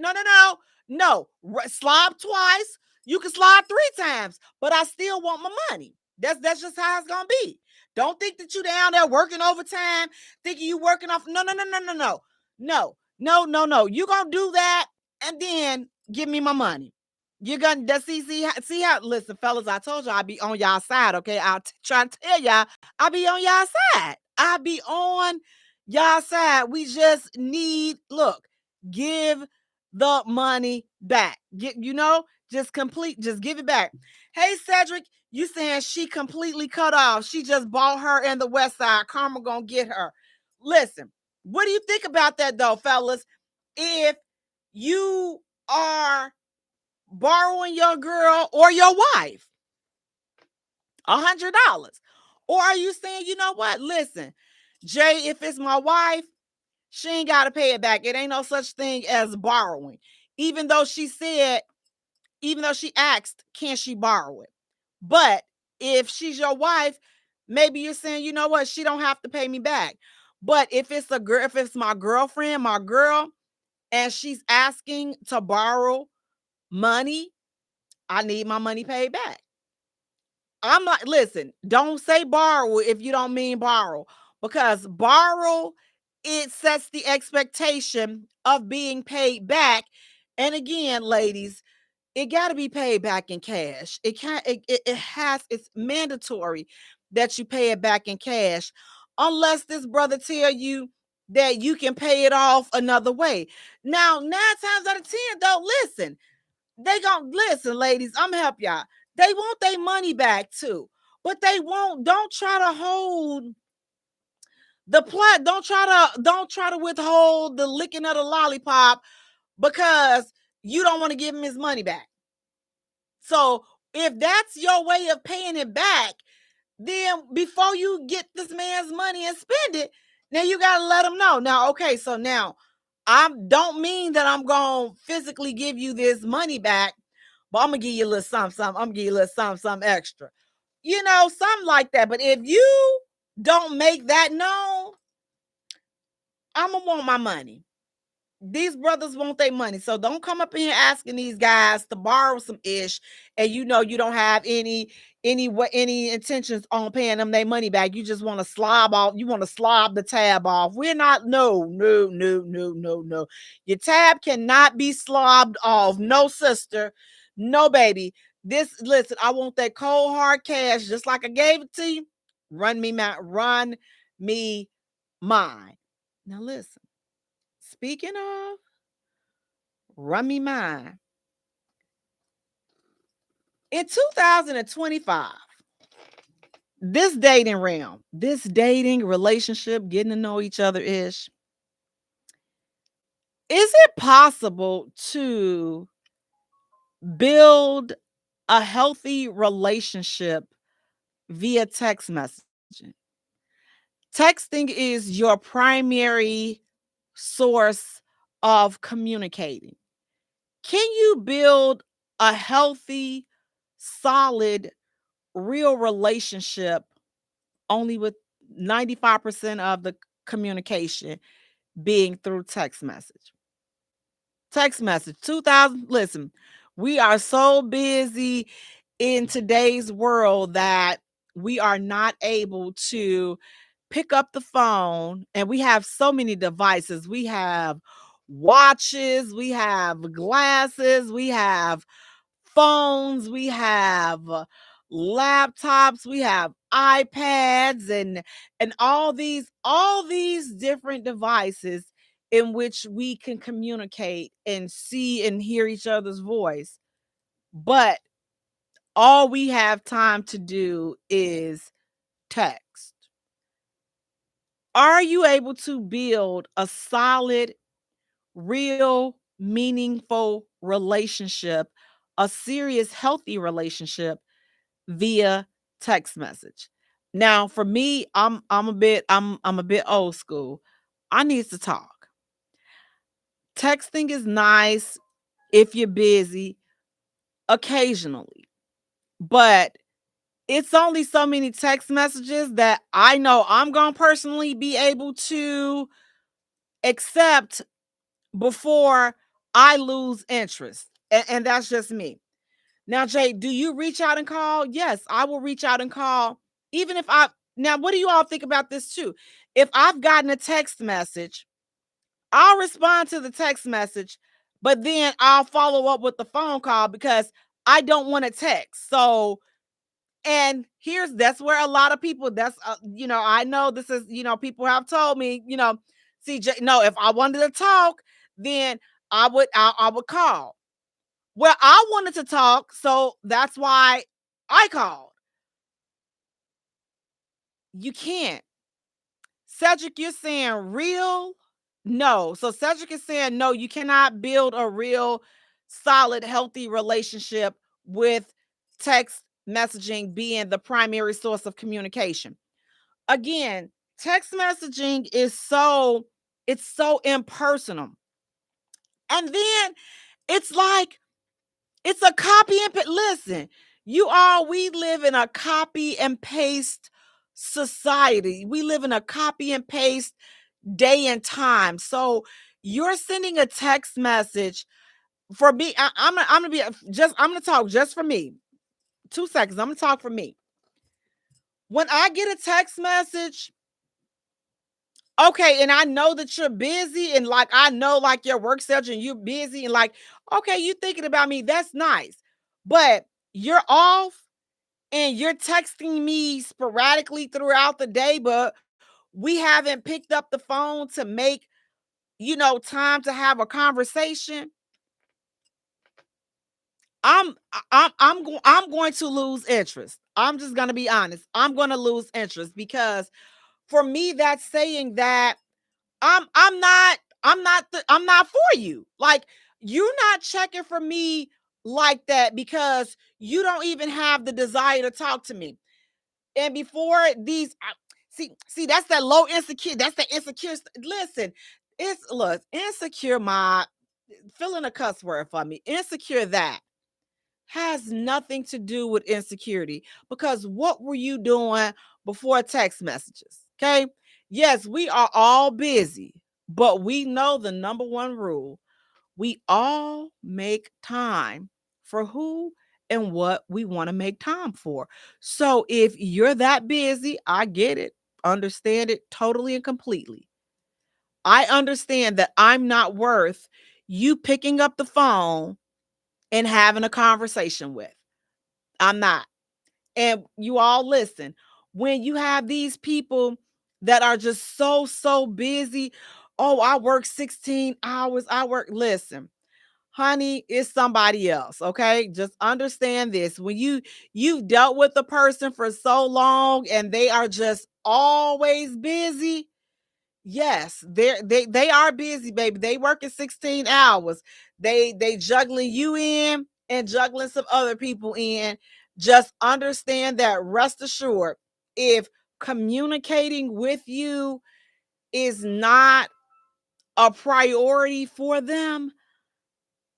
No. Slob twice. You can slob 3 times, but I still want my money. That's just how it's gonna be. Don't think that you down there working overtime, thinking you working off. No. You gonna do that and then give me my money. You're gonna see how. Listen, fellas, I told y'all I be on y'all side. Okay, I'll try to tell y'all I be on y'all side. I be on y'all side. We just need, give the money back. Just give it back. Hey, Cedric, you saying she completely cut off. She just bought her in the West Side. Karma gonna get her. Listen, what do you think about that though, fellas? If you are borrowing your girl or your wife $100, or are you saying, you know what? Listen, Jay, if it's my wife, she ain't got to pay it back. It ain't no such thing as borrowing. Even though she asked, can she borrow it? But if she's your wife, maybe you're saying, you know what? She don't have to pay me back. But if it's my girlfriend, my girl, and she's asking to borrow money, I need my money paid back. I'm not, listen, don't say borrow if you don't mean borrow, because borrow, it sets the expectation of being paid back. And again, ladies, it got to be paid back in cash. It's mandatory that you pay it back in cash, unless this brother tell you that you can pay it off another way. Now, 9 times out of 10, though, listen, ladies, I'm gonna help y'all. They want their money back too, but don't try to hold the plot. Don't try to withhold the licking of the lollipop because you don't want to give him his money back. So if that's your way of paying it back, then before you get this man's money and spend it, now you got to let him know. Now, okay, so now I don't mean that I'm going to physically give you this money back, but I'm going to give you a little something. I'm going to give you a little something extra. You know, something like that. But if you don't make that known, I'm going to want my money. These brothers want their money. So don't come up in here asking these guys to borrow some ish and you know you don't have any intentions on paying them their money back. You just want to slob off. You want to slob the tab off. We're not, no. Your tab cannot be slobbed off. No, sister. No, baby. Listen, I want that cold hard cash just like I gave it to you. Run me mine. Now listen. Speaking of run me mine. In 2025, this dating realm, this dating relationship, getting to know each other is it possible to build a healthy relationship via text messaging? Texting is your primary source of communicating. Can you build a healthy, solid, real relationship only with 95% of the communication being through text message? Text message 2000. Listen, we are so busy in today's world that we are not able to pick up the phone, and we have so many devices. We have watches, we have glasses, we have phones, we have laptops, we have iPads, and all these different devices in which we can communicate and see and hear each other's voice. But all we have time to do is text. Are you able to build a solid, real, meaningful relationship, a serious, healthy relationship via text message? Now, for me, I'm a bit old school. I need to talk. Texting is nice if you're busy occasionally, but it's only so many text messages that I know I'm going to personally be able to accept before I lose interest. And that's just me. Now, Jay, do you reach out and call? Yes, I will reach out and call. Even if now, what do you all think about this too? If I've gotten a text message, I'll respond to the text message, but then I'll follow up with the phone call because I don't want to text. So, and that's where a lot of people, I know this is, people have told me, CJ, no, if I wanted to talk, then I would call. Well, I wanted to talk, so that's why I called. You can't. Cedric, you're saying real? No. So Cedric is saying, no, you cannot build a real, solid, healthy relationship with text messaging being the primary source of communication. Again, text messaging is so impersonal. And then it's like, it's a copy and paste. Listen, we live in a copy and paste society. We live in a copy and paste day and time. So you're sending a text message. For me, I'm gonna talk just for me. 2 seconds. I'm gonna talk for me. When I get a text message, okay, and I know that you're busy, and like I know like your work schedule and you're busy, and like, okay, you thinking about me, that's nice. But you're off and you're texting me sporadically throughout the day, but we haven't picked up the phone to make, time to have a conversation. I'm going to lose interest. I'm just going to be honest. I'm going to lose interest because for me, that's saying that I'm not for you. Like, you're not checking for me like that because you don't even have the desire to talk to me. And before these, see, that's that low insecure. That's the insecure. Listen, insecure. Fill in a cuss word for me. Insecure that has nothing to do with insecurity, because what were you doing before text messages? Okay. Yes, we are all busy, but we know the number one rule. We all make time for who and what we want to make time for. So if you're that busy, I get it, understand it totally and completely. I understand that I'm not worth you picking up the phone and having a conversation with. I'm not. And you all listen, when you have these people that are just so busy, oh, I work 16 hours. Listen, honey, it's somebody else. Okay. Just understand this. When you've dealt with the person for so long and they are just always busy. Yes, they are busy, baby. They working 16 hours. They juggling you in and juggling some other people in. Just understand that, rest assured, if communicating with you is not a priority for them,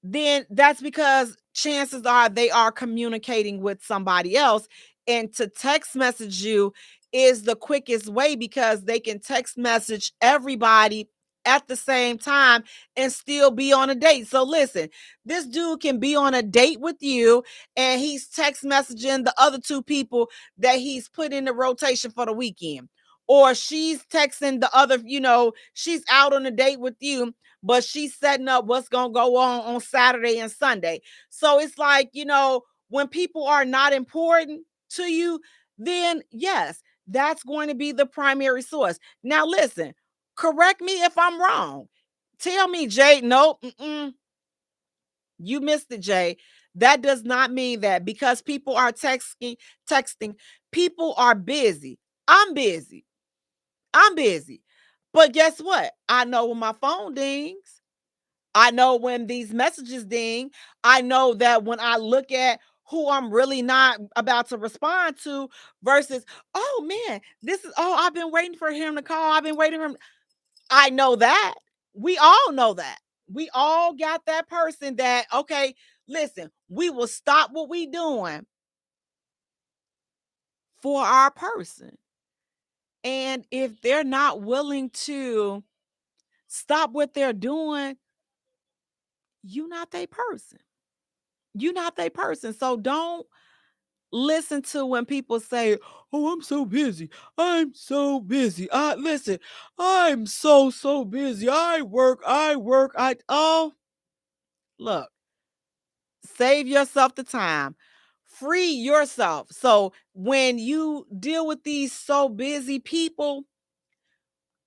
then that's because chances are they are communicating with somebody else. And to text message you is the quickest way because they can text message everybody at the same time and still be on a date. So listen, this dude can be on a date with you and he's text messaging the other two people that he's put in the rotation for the weekend. Or she's texting the other, she's out on a date with you, but she's setting up what's going to go on Saturday and Sunday. So it's like, when people are not important to you, then yes, that's going to be the primary source. Now, listen, correct me if I'm wrong. Tell me, Jay, nope, you missed it, Jay. That does not mean that because people are texting, people are busy. I'm busy. But guess what? I know when my phone dings. I know when these messages ding. I know that when I look at who I'm really not about to respond to versus, oh man, I've been waiting for him to call. I've been waiting for him. I know that. We all know that. We all got that person that, okay, listen, we will stop what we doing for our person. And if they're not willing to stop what they're doing, you're not their person. You're not their person. So don't listen to when people say, oh, I'm so busy. I'm so busy. Listen, I'm so busy. I work. Look, save yourself the time. Free yourself. So when you deal with these so busy people,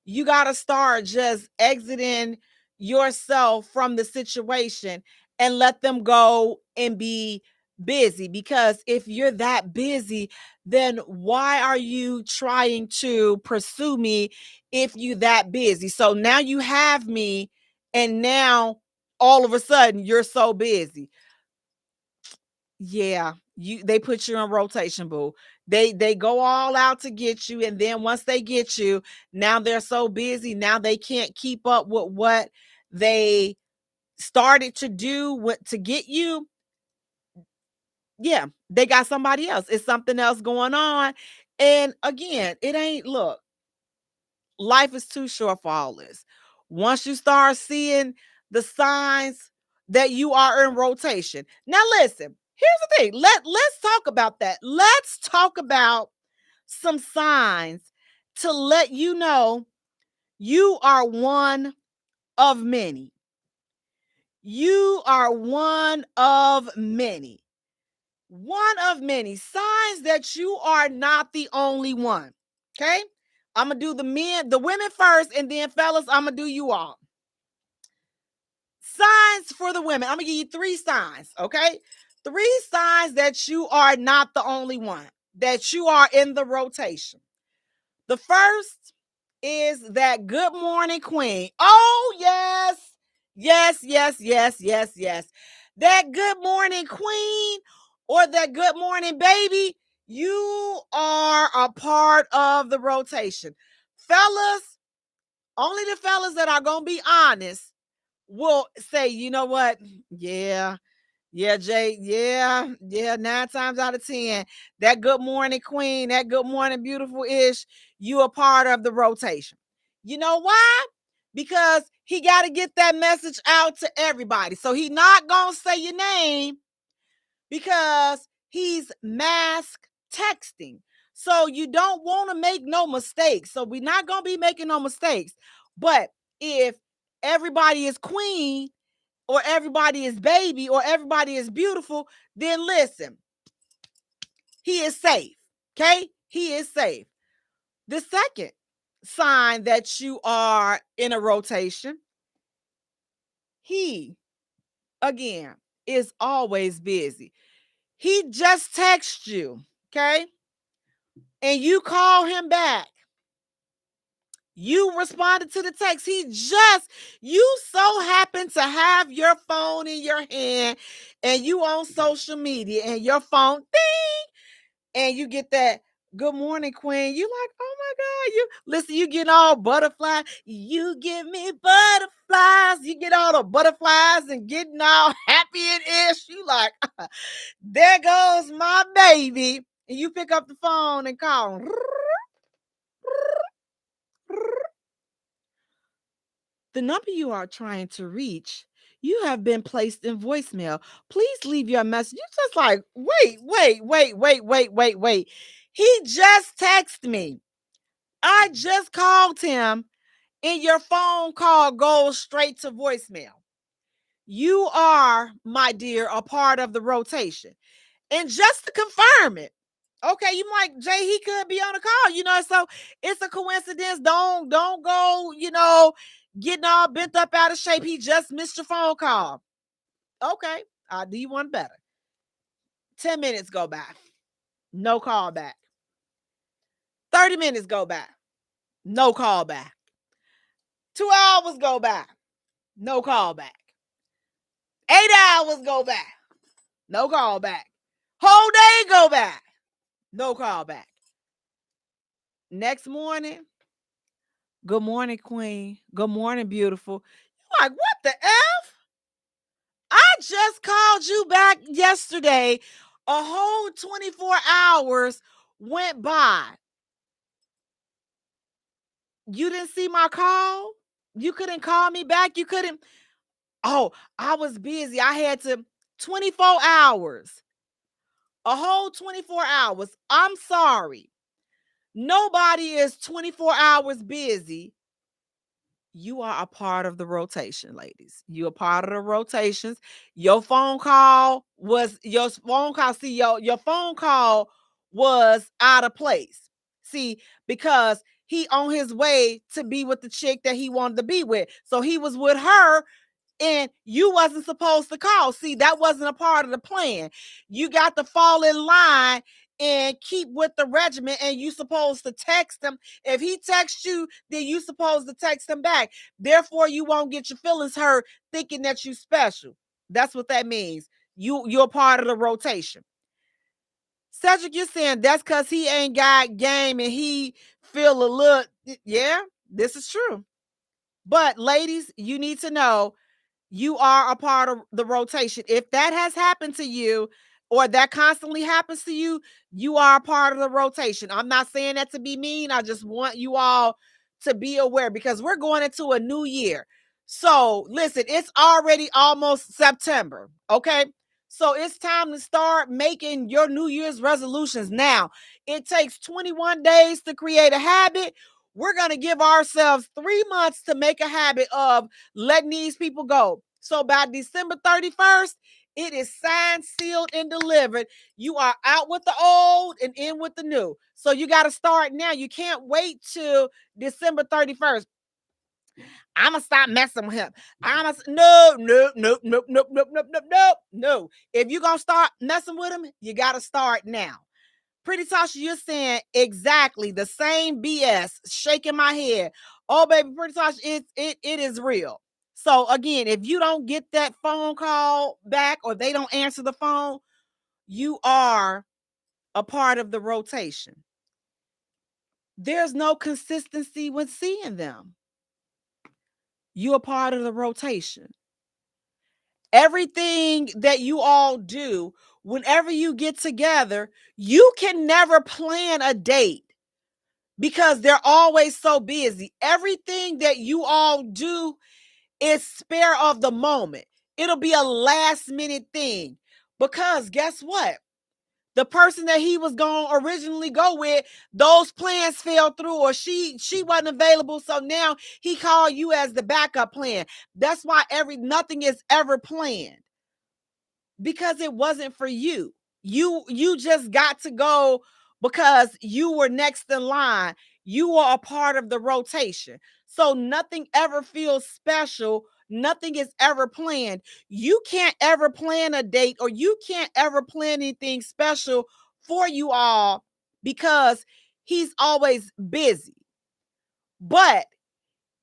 you got to start just exiting yourself from the situation and let them go and be busy. Because if you're that busy, then why are you trying to pursue me if you that busy? So now you have me and now all of a sudden you're so busy. Yeah, they put you in rotation, boo. They go all out to get you, and then once they get you, now they're so busy. Now they can't keep up with what they started to do to get you. Yeah, they got somebody else. It's something else going on. And again, it ain't, look, life is too short for all this. Once you start seeing the signs that you are in rotation. Now listen, here's the thing. Let's talk about that. Let's talk about some signs to let you know you are one of many. You are one of many. One of many signs that you are not the only one. Okay? I'm going to do the women first, and then fellas, I'm going to do you all. Signs for the women. I'm going to give you 3 signs, okay? 3 signs that you are not the only one, that you are in the rotation. The first is that good morning queen. Oh, yes. Yes. That good morning queen or that good morning baby, you are a part of the rotation. Fellas, only the fellas that are going to be honest will say, you know what? Yeah, Jay. Yeah. 9 times out of 10, that good morning queen, that good morning beautiful ish, you a part of the rotation. You know why? Because he got to get that message out to everybody. So he not going to say your name because he's mask texting. So you don't want to make no mistakes. So we're not going to be making no mistakes. But if everybody is queen or everybody is baby or everybody is beautiful, then listen, he is safe. Okay? He is safe. The second sign that you are in a rotation, he again, is always busy. He just texts you, okay? And you call him back. You responded to the text. You so happen to have your phone in your hand and you on social media and your phone ding, and you get that good morning, Queen. You like, oh my God, you get all butterflies. You give me butterflies. You get all the butterflies and getting all happy and ish. You like, there goes my baby. And you pick up the phone and call. The number you are trying to reach, you have been placed in voicemail. Please leave your message. You just like, wait. He just texted me. I just called him, and your phone call goes straight to voicemail. You are, my dear, a part of the rotation. And just to confirm it, okay, you might, Jay, he could be on the call, so it's a coincidence. Don't go, getting all bent up out of shape. He just missed your phone call. Okay, I'll do you one better. 10 minutes go by. No call back. 30 minutes go by. No call back. 2 hours go by. No call back. 8 hours go by. No call back. Whole day go by. No call back. Next morning, good morning, Queen. Good morning, beautiful. You're like, what the F? I just called you back yesterday. A whole 24 hours went by. You didn't see my call? You couldn't call me back? You couldn't? Oh, I was busy. I had to 24 hours. A whole 24 hours. I'm sorry. Nobody is 24 hours busy. You are a part of the rotation, ladies. You are part of the rotations. Your phone call was out of place. See, because he on his way to be with the chick that he wanted to be with. So he was with her and you wasn't supposed to call. See, that wasn't a part of the plan. You got to fall in line and keep with the regimen, and you supposed to text him. If he texts you, then you supposed to text him back. Therefore, you won't get your feelings hurt thinking that you special. That's what that means. You're part of the rotation. Cedric, you're saying that's because he ain't got game and he feel a little, yeah, this is true. But ladies, you need to know you are a part of the rotation. If that has happened to you or that constantly happens to you, you are a part of the rotation. I'm not saying that to be mean. I just want you all to be aware because we're going into a new year. So listen, it's already almost September. Okay. So it's time to start making your New Year's resolutions now. It takes 21 days to create a habit. We're going to give ourselves 3 months to make a habit of letting these people go. So by December 31st, it is signed, sealed, and delivered. You are out with the old and in with the new. So you got to start now. You can't wait till December 31st. I'm going to stop messing with him. No. If you're going to start messing with him, you got to start now. Pretty Tasha, you're saying exactly the same BS, shaking my head. Oh, baby, Pretty Tasha, it is real. So again, if you don't get that phone call back or they don't answer the phone, you are a part of the rotation. There's no consistency with seeing them. You're a part of the rotation. Everything that you all do, whenever you get together, you can never plan a date because they're always so busy. Everything that you all do is spare of the moment. It'll be a last minute thing because guess what? The person that he was going to originally go with, those plans fell through or she wasn't available. So now he called you as the backup plan. That's why nothing is ever planned because it wasn't for you. You just got to go because you were next in line. You are a part of the rotation. So nothing ever feels special. Nothing is ever planned. You can't ever plan a date, or you can't ever plan anything special for you all because he's always busy. But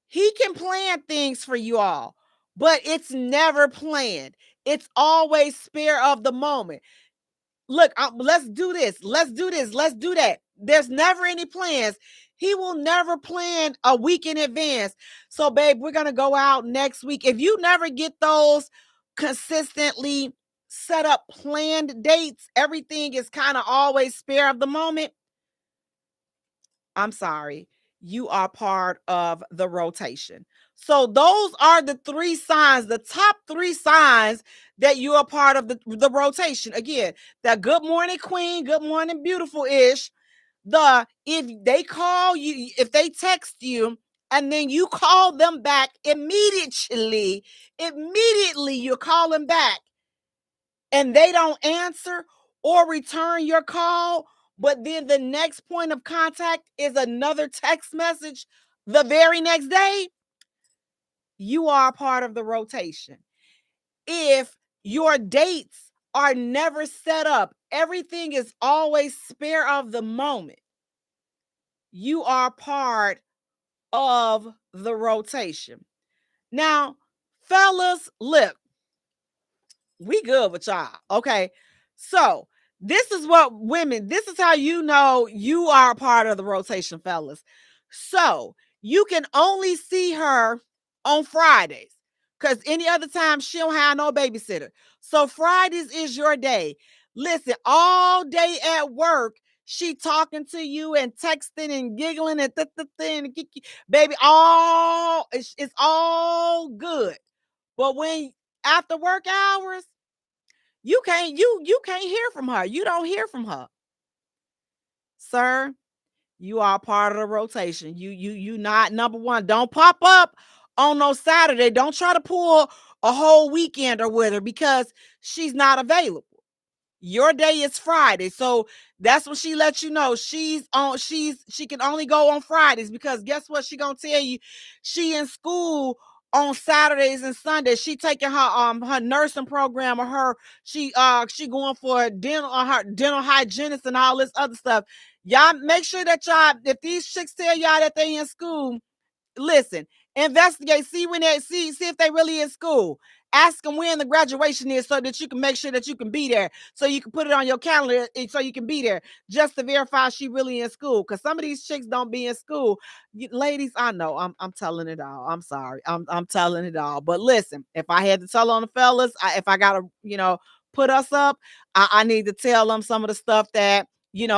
he can plan things for you all, but it's never planned. It's always spare of the moment. Look, let's do this. Let's do this. Let's do that. There's never any plans. He will never plan a week in advance. So, babe, we're going to go out next week. If you never get those consistently set up planned dates, everything is kind of always spare of the moment. I'm sorry. You are part of the rotation. So those are the 3 signs, the top 3 signs that you are part of the rotation. Again, that good morning queen, good morning beautiful-ish. If they call you, if they text you, and then you call them back immediately you call them back, and they don't answer or return your call, but then the next point of contact is another text message the very next day, you are part of the rotation. If your dates are never set up, everything is always spare of the moment, you are part of the rotation. Now, fellas, look, we good with y'all, okay? So this is how you know you are a part of the rotation, fellas. So you can only see her on Fridays, because any other time she don't have no babysitter. So Fridays is your day. Listen, all day at work, she talking to you and texting and giggling and baby, it's all good. But when after work hours, you can't hear from her. You don't hear from her. Sir, you are part of the rotation. You not number one. Don't pop up on no Saturday. Don't try to pull a whole weekend or with her because she's not available. Your day is Friday. So that's what she lets you know. She can only go on Fridays, because guess what? She gonna tell you she in school on Saturdays and Sundays. She taking her nursing program, or she going for a her dental hygienist and all this other stuff. Y'all make sure that if these chicks tell y'all that they in school, listen, investigate, see if they really in school. Ask them when the graduation is, so that you can make sure that you can be there, so you can put it on your calendar, so you can be there, just to verify she really in school. Because some of these chicks don't be in school. Ladies, I know I'm telling it all. I'm sorry, I'm telling it all. But listen, if I had to tell on the fellas, if I gotta put us up, I need to tell them some of the stuff that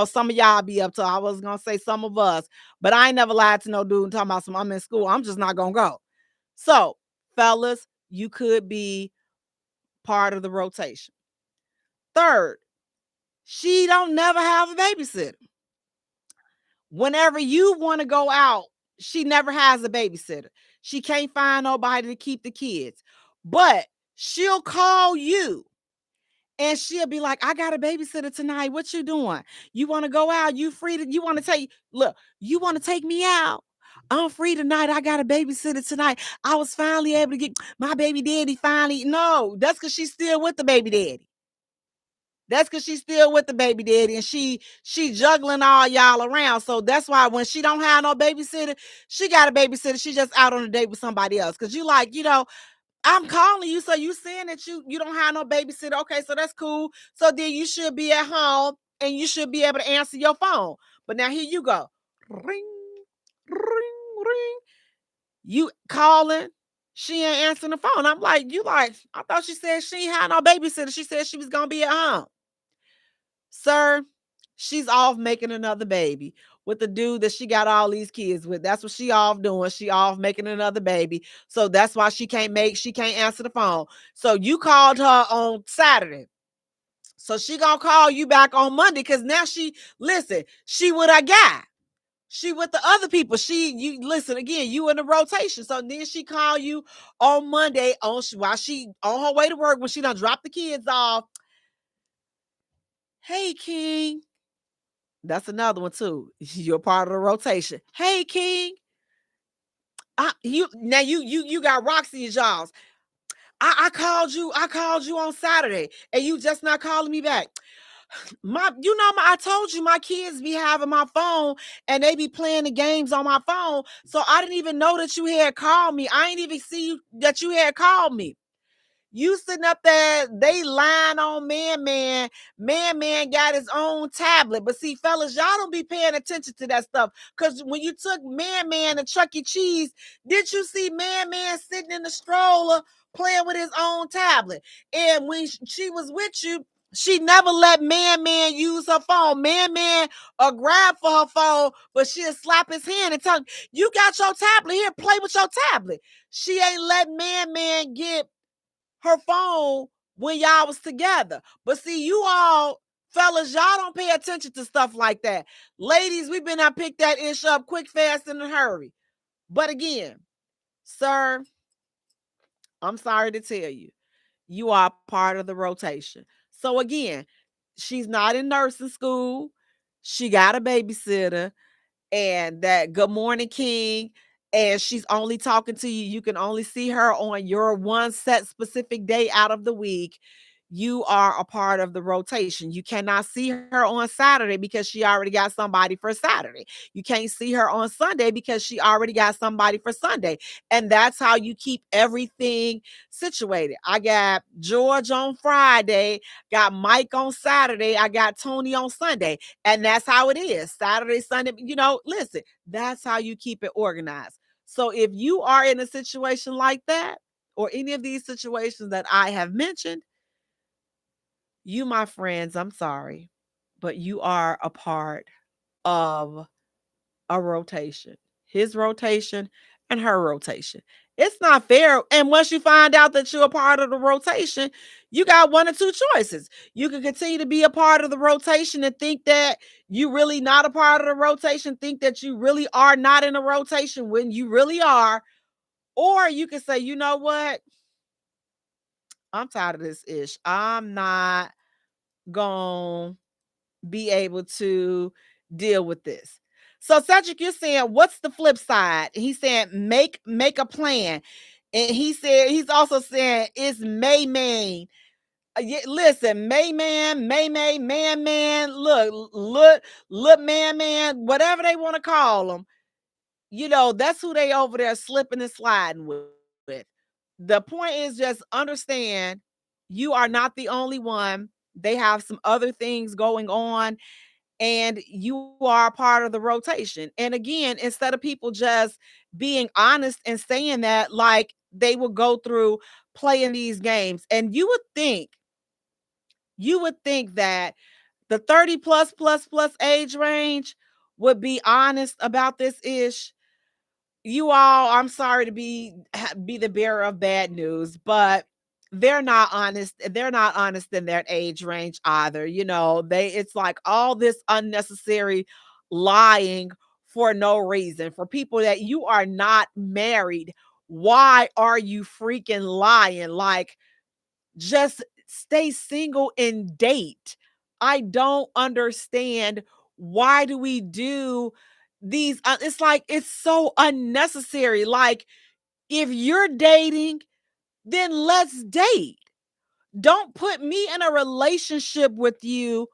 some of y'all be up to. I was gonna say some of us, but I ain't never lied to no dude talking about I'm in school. I'm just not gonna go. So, fellas, you could be part of the rotation. Third, she don't never have a babysitter. Whenever you want to go out, she never has a babysitter. She can't find nobody to keep the kids, but she'll call you. And she'll be like, I got a babysitter tonight. What you doing? You want to go out? You free you want to take me out? I'm free tonight. I got a babysitter tonight. I was finally able to get my baby daddy finally. No, that's because she's still with the baby daddy. And she juggling all y'all around. So that's why when she don't have no babysitter, she got a babysitter. She just out on a date with somebody else. Because I'm calling you, so you saying that you don't have no babysitter. Okay, so that's cool. So then you should be at home and you should be able to answer your phone. But now here you go. Ring, ring, ring. You calling. She ain't answering the phone. I'm like, I thought she said she ain't had no babysitter. She said she was going to be at home. Sir, she's off making another baby with the dude that she got all these kids with. That's what she off doing. She off making another baby. So that's why she can't answer the phone. So you called her on Saturday. So she gonna call you back on Monday, because now she with a guy. She with the other people. You in the rotation. So then she call you on Monday while she on her way to work, when she done dropped the kids off. Hey, King. That's another one too. You're part of the rotation. Hey, King. You got rocks in your jaws. I called you on Saturday, and you just not calling me back. I told you my kids be having my phone and they be playing the games on my phone. So I didn't even know that you had called me. I ain't even see that you had called me. You sitting up there, they lying on Man. Man got his own tablet. But see, fellas, y'all don't be paying attention to that stuff. Because when you took Man to Chuck E. Cheese, did you see Man sitting in the stroller playing with his own tablet? And when she was with you, she never let Man use her phone. Man grab for her phone, but she'll slap his hand and tell him, you got your tablet here, play with your tablet. She ain't let Man get her phone when y'all was together. But see, you all, fellas, y'all don't pay attention to stuff like that. Ladies, we been out pick that ish up quick, fast, in a hurry. But again, sir, I'm sorry to tell you, you are part of the rotation. So again, she's not in nursing school. She got a babysitter and that Good Morning King, and she's only talking to you. You can only see her on your one set specific day out of the week. You are a part of the rotation. You cannot see her on Saturday because she already got somebody for Saturday. You can't see her on Sunday because she already got somebody for Sunday. And that's how you keep everything situated. I got George on Friday, got Mike on Saturday, I got Tony on Sunday. And that's how it is. Saturday, Sunday, listen, that's how you keep it organized. So if you are in a situation like that, or any of these situations that I have mentioned, you, my friends, I'm sorry, but you are a part of a rotation. His rotation and her rotation. It's not fair. And once you find out that you're a part of the rotation, you got one or two choices. You can continue to be a part of the rotation and think that you really not a part of the rotation, think that you really are not in a rotation when you really are. Or you can say, you know what? I'm tired of this ish. I'm not going to be able to deal with this. So Cedric, you're saying, what's the flip side? He's saying make a plan. And he's also saying it's May. Listen, Man, look, Man, whatever they want to call them. That's who they over there slipping and sliding with. The point is just understand you are not the only one. They have some other things going on, and you are a part of the rotation. And again, instead of people just being honest and saying that, like, they will go through playing these games. And you would think that the 30 plus age range would be honest about this ish. You all, I'm sorry to be the bearer of bad news, but they're not honest. They're not honest in their age range either. It's like all this unnecessary lying for no reason. For people that you are not married, why are you freaking lying? Like, just stay single and date. I don't understand, why do we do these? It's like, it's so unnecessary. Like, if you're dating, then let's date. Don't put me in a relationship with you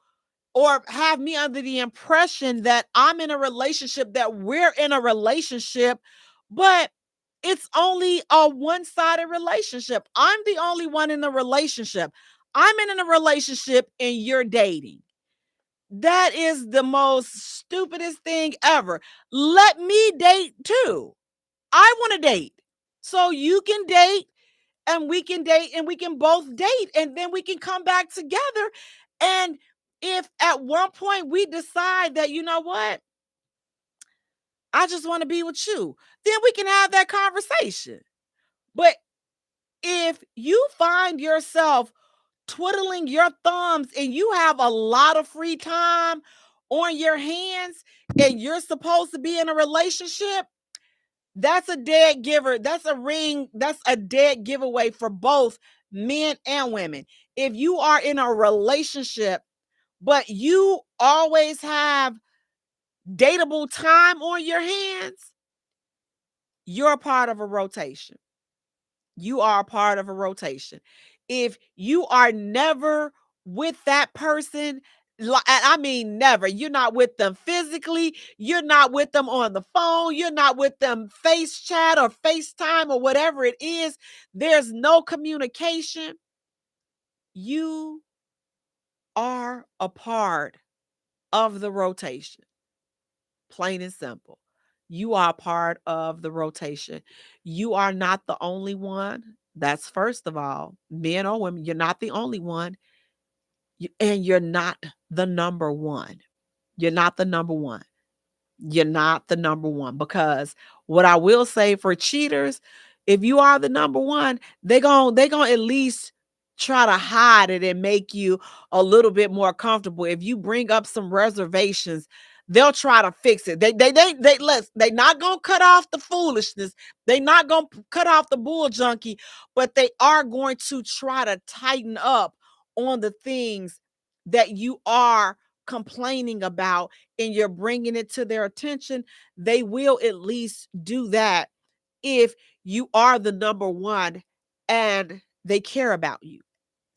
or have me under the impression that I'm in a relationship, that we're in a relationship, but it's only a one-sided relationship. I'm the only one in the relationship. I'm in a relationship and you're dating. That is the most stupidest thing ever. Let me date too. I want to date. So you can date and we can date and we can both date and then we can come back together. And if at one point we decide that, you know what, I just want to be with you, then we can have that conversation. But if you find yourself twiddling your thumbs and you have a lot of free time on your hands and you're supposed to be in a relationship, that's a dead giver. That's a ring. That's a dead giveaway for both men and women. If you are in a relationship, but you always have dateable time on your hands, you're a part of a rotation. You are a part of a rotation. If you are never with that person, I mean, never, you're not with them physically, you're not with them on the phone, you're not with them face chat or FaceTime or whatever it is, there's no communication. You are a part of the rotation. Plain and simple. You are part of the rotation. You are not the only one. That's first of all, men or women, you're not the only one. And you're not the number one. You're not the number one. You're not the number one, because what I will say for cheaters, if you are the number one, they gonna at least try to hide it and make you a little bit more comfortable. If you bring up some reservations, they'll try to fix it. They not gonna cut off the foolishness. They not gonna cut off the bull junkie, but they are going to try to tighten up on the things that you are complaining about and you're bringing it to their attention. They will at least do that if you are the number one and they care about you,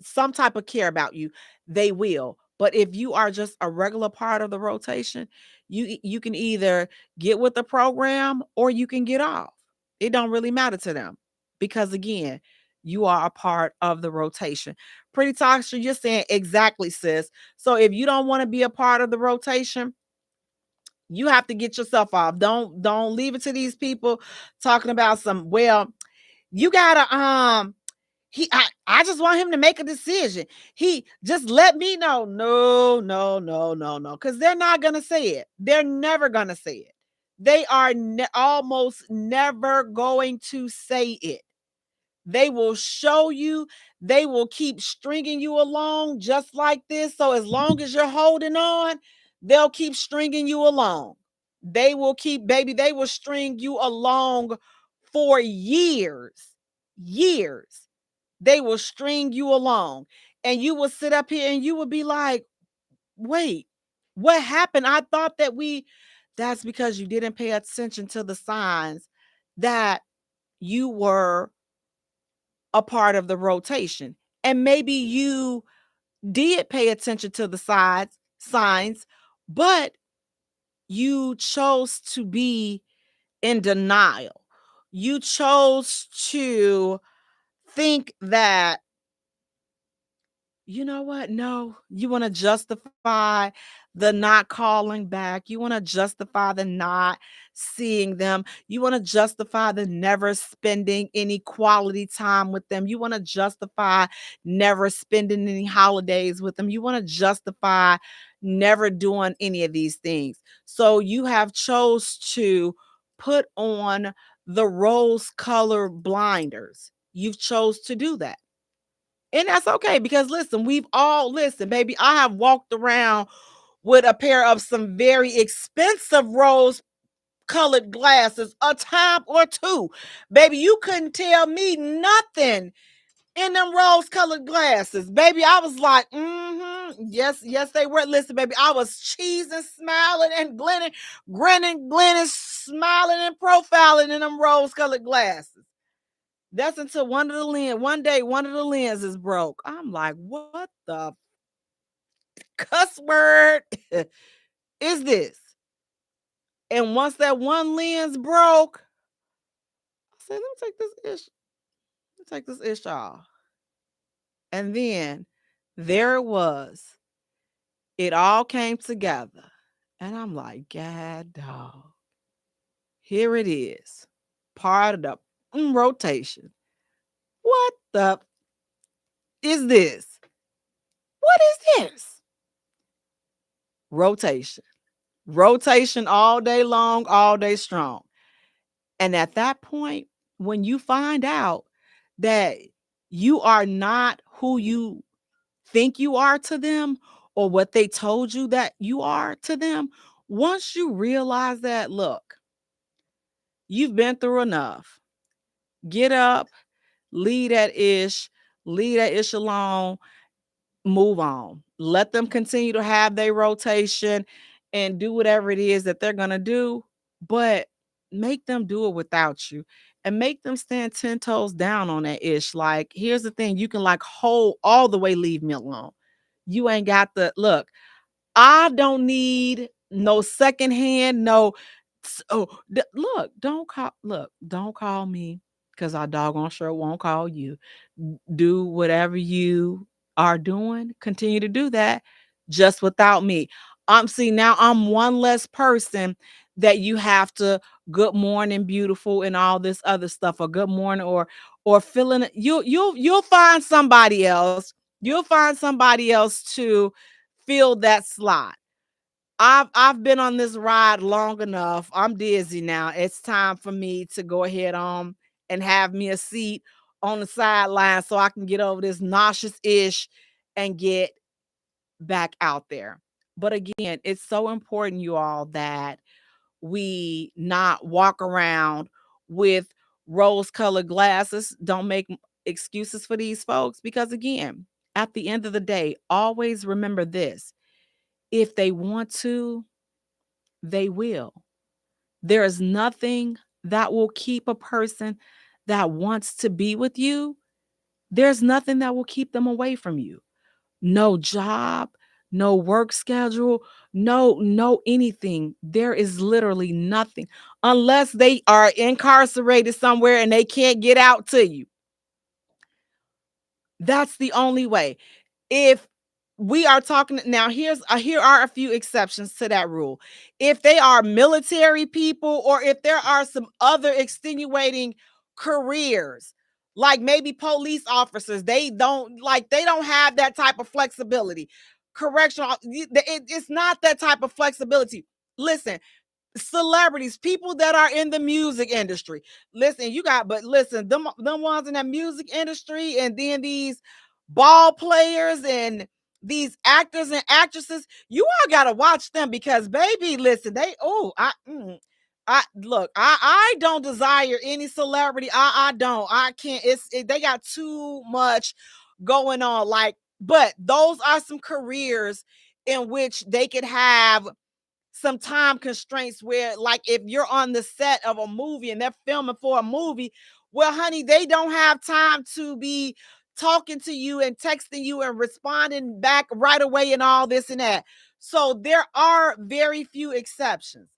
some type of care about you, they will. But if you are just a regular part of the rotation, you can either get with the program or you can get off. It don't really matter to them, because again, you are a part of the rotation. Pretty Toxic, you're saying exactly, sis. So if you don't want to be a part of the rotation, you have to get yourself off. Don't leave it to these people talking about some, well, you gotta I just want him to make a decision. He just let me know. No, no, no, no, no. Because they're not gonna say it. They're never gonna say it. They are almost never going to say it. They will show you, they will keep stringing you along just like this. So as long as you're holding on, they'll keep stringing you along. They will keep, baby, they will string you along for years. Years. They will string you along. And you will sit up here and you will be like, wait, what happened? I thought that that's because you didn't pay attention to the signs that you were a part of the rotation. And maybe you did pay attention to the signs, but you chose to be in denial. You chose to think that, you know what? No, you want to justify the not calling back. You want to justify the not seeing them. You want to justify the never spending any quality time with them. You want to justify never spending any holidays with them. You want to justify never doing any of these things. So you have chose to put on the rose color blinders. You've chose to do that. And that's okay, because listen, baby, I have walked around with a pair of some very expensive rose colored glasses a time or two. Baby, you couldn't tell me nothing in them rose colored glasses. Baby, I was like, yes, they were. Listen, baby, I was cheesing, smiling, and grinning, smiling and profiling in them rose colored glasses. That's until one day one of the lenses broke. I'm like, what the cuss word is this? And once that one lens broke, I said, let me take this ish off. And then there it was. It all came together. And I'm like, God dog. Here it is. Part of the rotation. What the is this? What is this? Rotation. Rotation all day long, all day strong. And at that point, when you find out that you are not who you think you are to them, or what they told you that you are to them, once you realize that, look, you've been through enough. Get up, leave that ish alone, move on. Let them continue to have their rotation and do whatever it is that they're going to do. But make them do it without you, and make them stand 10 toes down on that ish. Like, here's the thing, you can like hold all the way, leave me alone. You ain't got the look. I don't need no secondhand, no. Look, don't call me, because I doggone sure won't call you. Do whatever you are doing, continue to do that, just without me. See, now I'm one less person that you have to good morning, beautiful, and all this other stuff, or good morning, or feeling it. You'll find somebody else. You'll find somebody else to fill that slot. I've been on this ride long enough. I'm dizzy now. It's time for me to go ahead on and have me a seat on the sideline so I can get over this nauseous ish and get back out there. But again, it's so important, you all, that we not walk around with rose-colored glasses. Don't make excuses for these folks, because again, at the end of the day, always remember this. If they want to, they will. There is nothing that will keep a person that wants to be with you. There's nothing that will keep them away from you. No job, no work schedule, no anything. There is literally nothing, unless they are incarcerated somewhere and they can't get out to you. That's the only way. If we are talking now, here are a few exceptions to that rule. If they are military people, or if there are some other extenuating careers, like maybe police officers, they don't have that type of flexibility. Correctional, it's not that type of flexibility. Listen, celebrities, people that are in the music industry. Listen, them ones in that music industry, and then these ball players and these actors and actresses, you all gotta watch them, because baby, listen, I look, I don't desire any celebrity. I don't. I can't. They got too much going on. Like, but those are some careers in which they could have some time constraints, where like if you're on the set of a movie and they're filming for a movie, well honey, they don't have time to be talking to you and texting you and responding back right away and all this and that. So there are very few exceptions.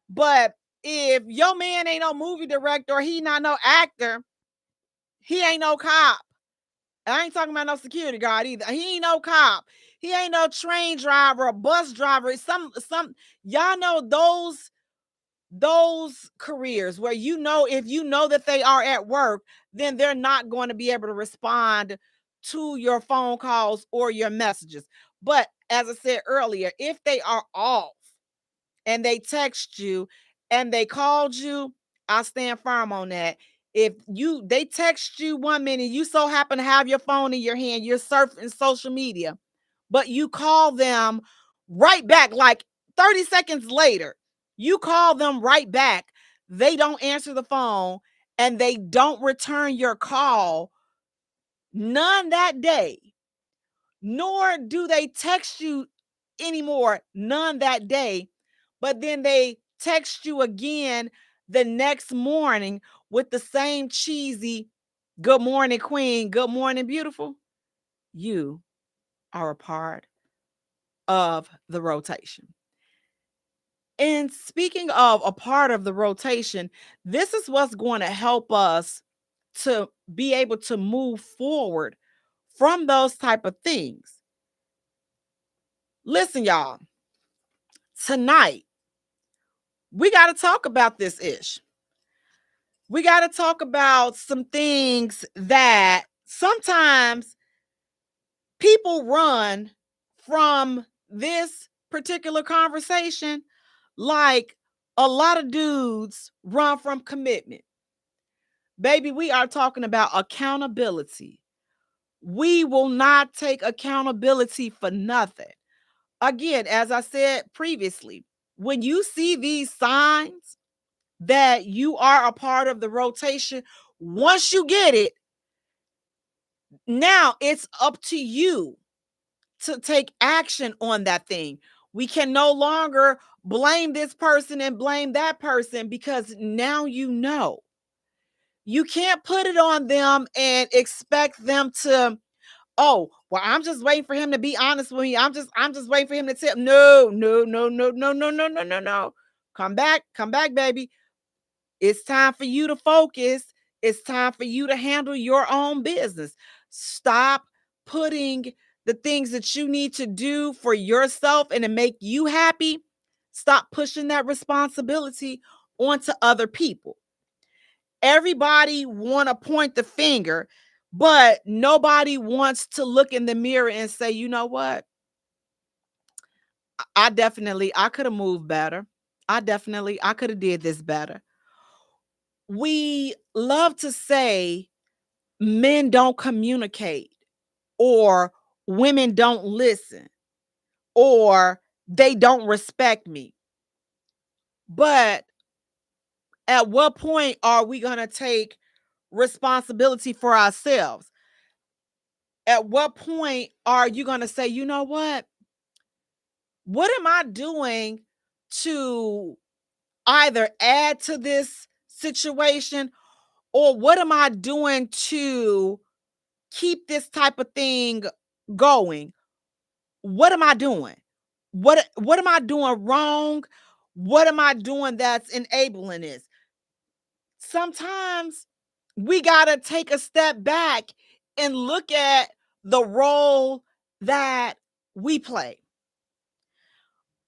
But if your man ain't no movie director, or he not no actor, he ain't no cop. I ain't talking about no security guard either. He ain't no cop. He ain't no train driver or bus driver. Some y'all know those careers where if you know that they are at work, then they're not going to be able to respond to your phone calls or your messages. But as I said earlier, if they are off and they text you and they called you, I stand firm on that. If they text you 1 minute, you so happen to have your phone in your hand, you're surfing social media, but you call them right back, like 30 seconds later, you call them right back, they don't answer the phone and they don't return your call, none that day, nor do they text you anymore, none that day, but then they text you again the next morning with the same cheesy good morning queen, good morning beautiful, you are a part of the rotation. And speaking of a part of the rotation, this is what's going to help us to be able to move forward from those type of things. Listen, y'all, tonight we got to talk about this ish. We got to talk about some things that sometimes people run from this particular conversation, like a lot of dudes run from commitment. Baby, we are talking about accountability. We will not take accountability for nothing. Again, as I said previously, when you see these signs that you are a part of the rotation, once you get it, now it's up to you to take action on that thing. We can no longer blame this person and blame that person, because now you know. You can't put it on them and expect them to, oh, well, I'm just waiting for him to be honest with me. I'm just waiting for him to tell. No. Come back, baby. It's time for you to focus. It's time for you to handle your own business. Stop putting the things that you need to do for yourself and to make you happy. Stop pushing that responsibility onto other people. Everybody want to point the finger, but nobody wants to look in the mirror and say, you know what? I could have moved better. I could have did this better. We love to say men don't communicate, or women don't listen, or they don't respect me. But at what point are we going to take responsibility for ourselves? At what point are you going to say, you know what? What am I doing to either add to this situation, or what am I doing to keep this type of thing going? What am I doing? What am I doing wrong? What am I doing that's enabling this? Sometimes we got to take a step back and look at the role that we play.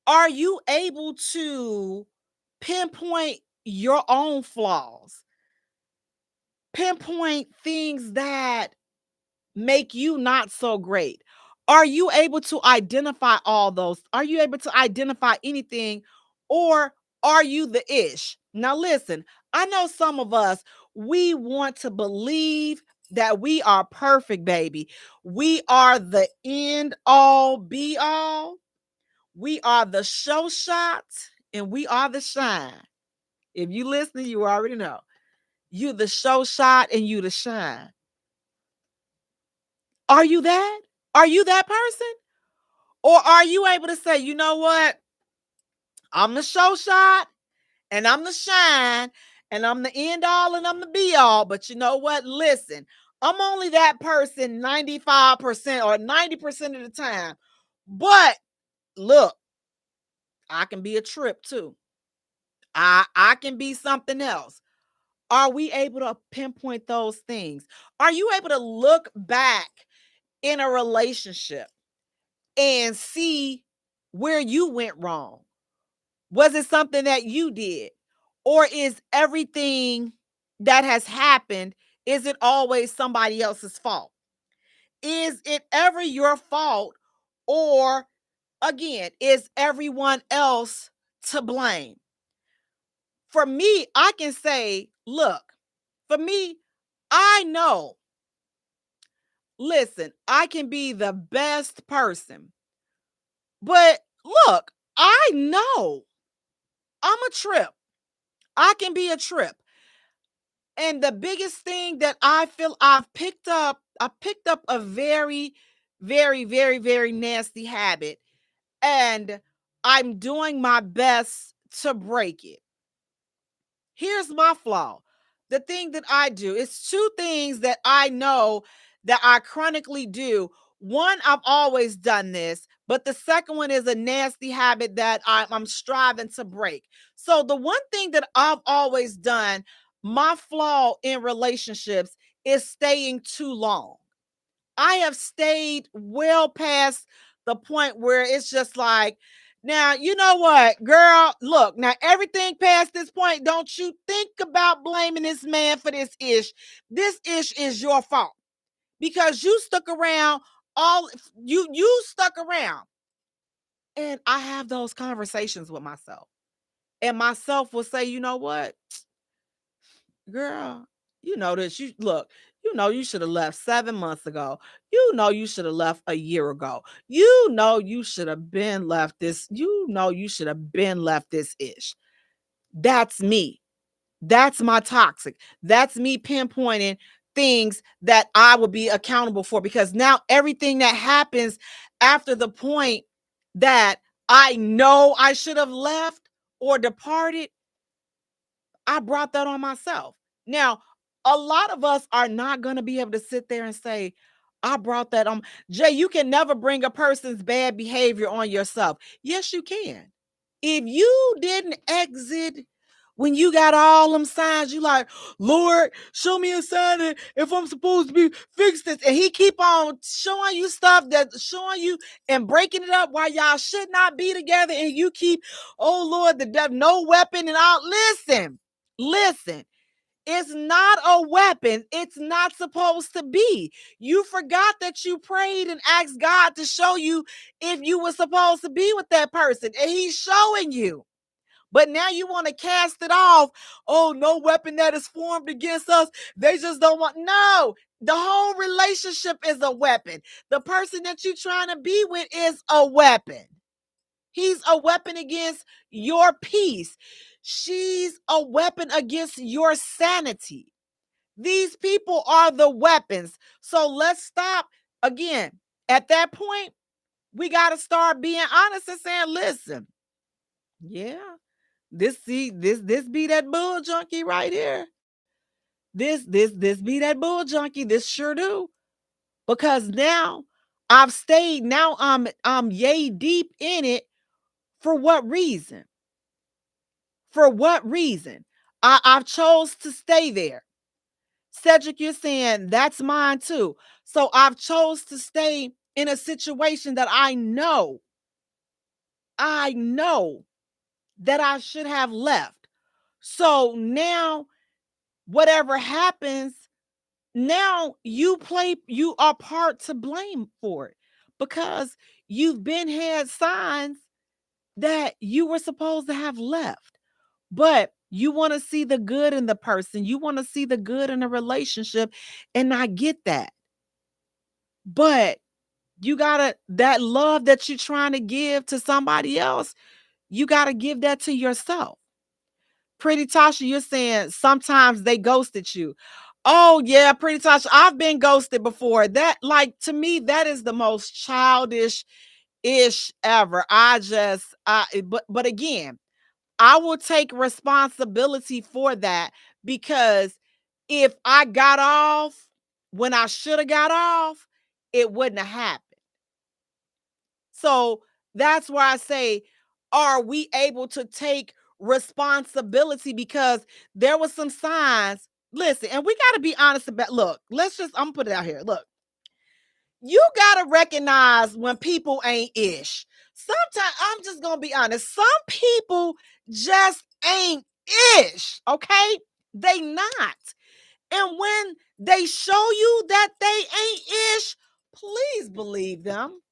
Are you able to pinpoint your own flaws? Pinpoint things that make you not so great? Are you able to identify all those? Are you able to identify anything? Or are you the ish? Now listen, I know some of us, we want to believe that we are perfect, baby. We are the end all be all. We are the show shot, and we are the shine. If you listen, you already know. You the show shot and you the shine. Are you that? Are you that person? Or are you able to say, you know what? I'm the show shot and I'm the shine and I'm the end all and I'm the be all. But you know what? Listen, I'm only that person 95% or 90% of the time. But look, I can be a trip too. I can be something else. Are we able to pinpoint those things? Are you able to look back in a relationship and see where you went wrong? Was it something that you did? Or is everything that has happened, is it always somebody else's fault? Is it ever your fault? Or again, is everyone else to blame? For me, I can say, look, for me, I know, listen, I can be the best person. But look, I know I'm a trip. I can be a trip. And the biggest thing that I feel I picked up a very, very, very, very nasty habit. And I'm doing my best to break it. Here's my flaw. The thing that I do, it's two things that I know that I chronically do. One, I've always done this, but the second one is a nasty habit that I'm striving to break. So the one thing that I've always done, my flaw in relationships, is staying too long. I have stayed well past the point where it's just like, now, you know what, girl, look, now everything past this point, don't you think about blaming this man for this ish. This ish is your fault because you stuck around you stuck around. And I have those conversations with myself. And myself will say, you know what, girl, you know this, you look, you know you should have left 7 months ago. You know you should have left a year ago. You know you should have been left this. You know you should have been left this ish. That's me. That's my toxic. That's me pinpointing things that I will be accountable for, because now everything that happens after the point that I know I should have left or departed, I brought that on myself. Now, a lot of us are not going to be able to sit there and say, I brought that on. Jay, you can never bring a person's bad behavior on yourself. Yes, you can. If you didn't exit when you got all them signs, you like, Lord, show me a sign that if I'm supposed to be fix this. And he keep on showing you stuff showing you and breaking it up while y'all should not be together. And you keep, oh Lord, the devil, no weapon and all. Listen. It's not a weapon. It's not supposed to be. You forgot that you prayed and asked God to show you if you were supposed to be with that person. And he's showing you. But now you want to cast it off. Oh, no weapon that is formed against us. They just don't want. No, the whole relationship is a weapon. The person that you're trying to be with is a weapon. He's a weapon against your peace. She's a weapon against your sanity. These people are the weapons. So let's stop. Again, at that point, we got to start being honest and saying, listen, yeah, this be that bull junkie right here. This be that bull junkie. This sure do. Because now I've stayed. Now I'm yay deep in it. For what reason? For what reason? I've chose to stay there. Cedric, you're saying that's mine too. So I've chose to stay in a situation that I know that I should have left. So now, whatever happens, now you are part to blame for it because you've had signs that you were supposed to have left. But you want to see the good in the person. You want to see the good in a relationship. And I get that. But you gotta, that love that you're trying to give to somebody else, you gotta give that to yourself. Pretty Tasha, you're saying sometimes they ghosted you. Oh yeah, Pretty Tasha, I've been ghosted before. That, like, to me, that is the most childish-ish ever. But again, I will take responsibility for that because if I got off when I should have got off, it wouldn't have happened. So that's why I say, are we able to take responsibility? Because there was some signs. Listen, and we got to be honest about, look, I'm gonna put it out here. Look, you got to recognize when people ain't ish. Sometimes, I'm just going to be honest, some people just ain't ish, okay? They not. And when they show you that they ain't ish, please believe them.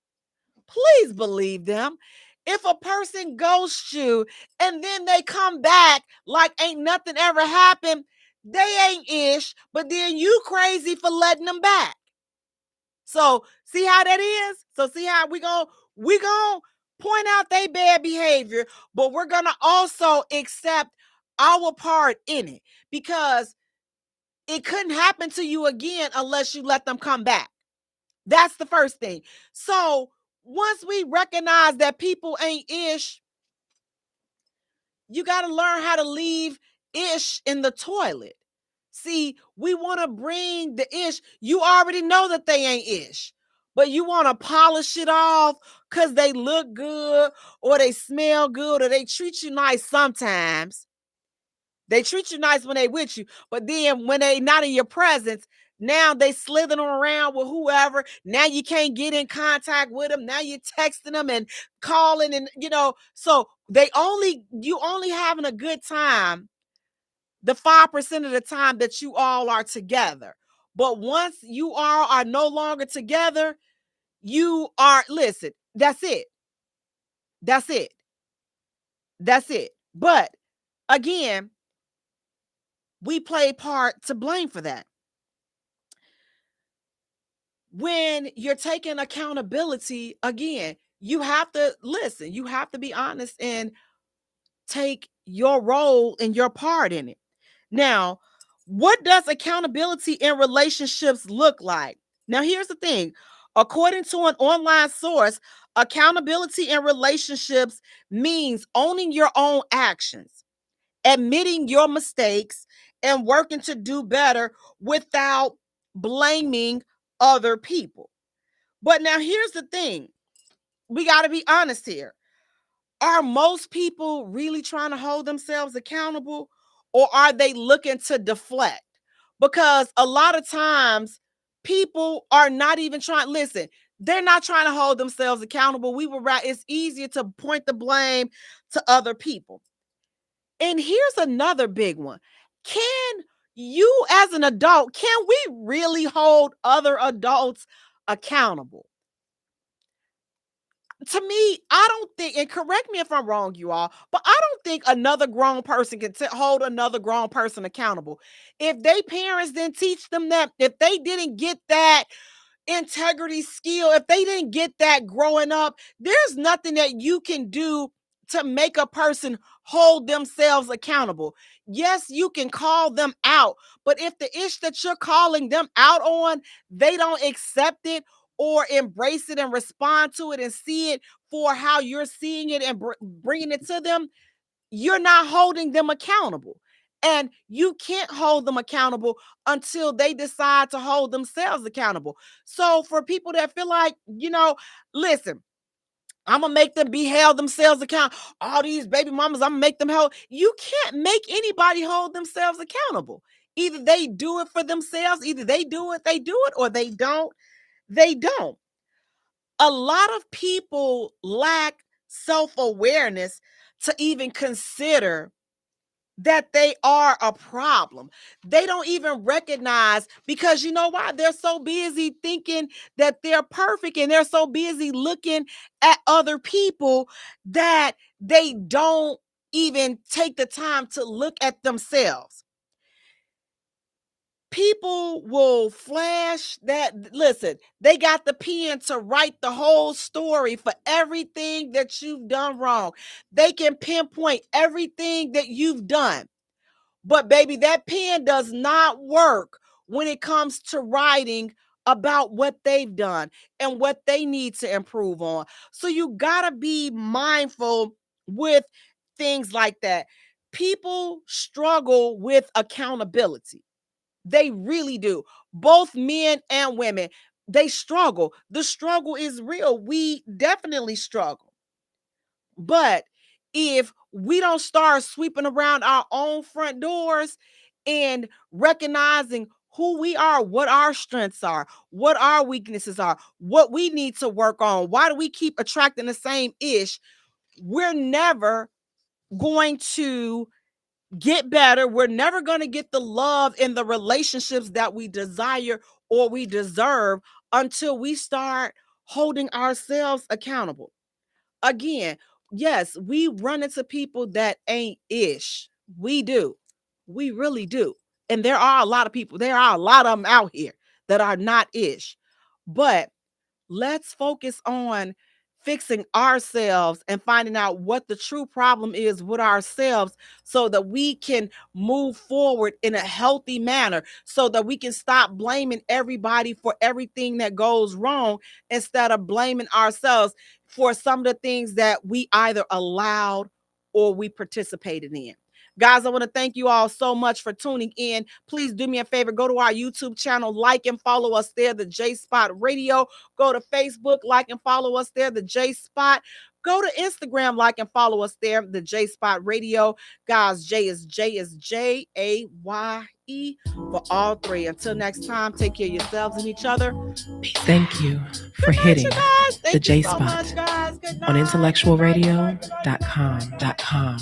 Please believe them. If a person ghosts you and then they come back like ain't nothing ever happened, they ain't ish, but then you crazy for letting them back. So see how that is? So see how we gonna point out their bad behavior, but we're gonna also accept our part in it because it couldn't happen to you again unless you let them come back. That's the first thing. So once we recognize that people ain't ish, you got to learn how to leave ish in the toilet. See, we want to bring the ish. You already know that they ain't ish, but you want to polish it off because they look good or they smell good or they treat you nice sometimes. They treat you nice when they with you, but then when they not in your presence, now they slithering around with whoever. Now you can't get in contact with them. Now you're texting them and calling and, so you only having a good time the 5% of the time that you all are together. But once you are no longer together, listen, that's it. That's it. That's it. But again, we play part to blame for that. When you're taking accountability, again, you have to listen. You have to be honest and take your role and your part in it. Now, what does accountability in relationships look like? Now, here's the thing. According to an online source, accountability in relationships means owning your own actions, admitting your mistakes, and working to do better without blaming other people. But now here's the thing. We got to be honest here. Are most people really trying to hold themselves accountable, or are they looking to deflect? Because a lot of times people are not even trying, listen, they're not trying to hold themselves accountable. It's easier to point the blame to other people. And here's another big one. Can you as an adult, can we really hold other adults accountable? To me, I don't think, and correct me if I'm wrong, you all, but I don't think another grown person can hold another grown person accountable. If they parents didn't teach them that, if they didn't get that integrity skill, if they didn't get that growing up, there's nothing that you can do to make a person hold themselves accountable. Yes, you can call them out, but if the issue that you're calling them out on, they don't accept it or embrace it and respond to it and see it for how you're seeing it and bringing it to them, you're not holding them accountable. And you can't hold them accountable until they decide to hold themselves accountable. So for people that feel like, listen, I'm going to make them be held themselves accountable. All these baby mamas, I'm going to make them hold. You can't make anybody hold themselves accountable. Either they do it for themselves, either they do it, or they don't. They don't. A lot of people lack self-awareness to even consider that they are a problem. They don't even recognize, because you know why? They're so busy thinking that they're perfect, and they're so busy looking at other people that they don't even take the time to look at themselves. People will flash that. Listen, they got the pen to write the whole story for everything that you've done wrong. They can pinpoint everything that you've done. But baby, that pen does not work when it comes to writing about what they've done and what they need to improve on. So you got to be mindful with things like that. People struggle with accountability. They really do. Both men and women, they struggle. The struggle is real. We definitely struggle. But if we don't start sweeping around our own front doors and recognizing who we are, what our strengths are, what our weaknesses are, what we need to work on, why do we keep attracting the same ish, we're never going to get better. We're never going to get the love in the relationships that we desire or we deserve until we start holding ourselves accountable. Again, yes, we run into people that ain't ish. We do. We really do. And there are a lot of people, there are a lot of them out here that are not ish. But let's focus on fixing ourselves and finding out what the true problem is with ourselves so that we can move forward in a healthy manner, so that we can stop blaming everybody for everything that goes wrong instead of blaming ourselves for some of the things that we either allowed or we participated in. Guys, I want to thank you all so much for tuning in. Please do me a favor. Go to our YouTube channel, like and follow us there, the Jaye Spot Radio. Go to Facebook, like and follow us there, the Jaye Spot. Go to Instagram, like and follow us there, the Jaye Spot Radio. Guys, Jaye is Jaye for all three. Until next time, take care of yourselves and each other. Thank you for hitting the Jaye Spot on IntellectualRadio.com.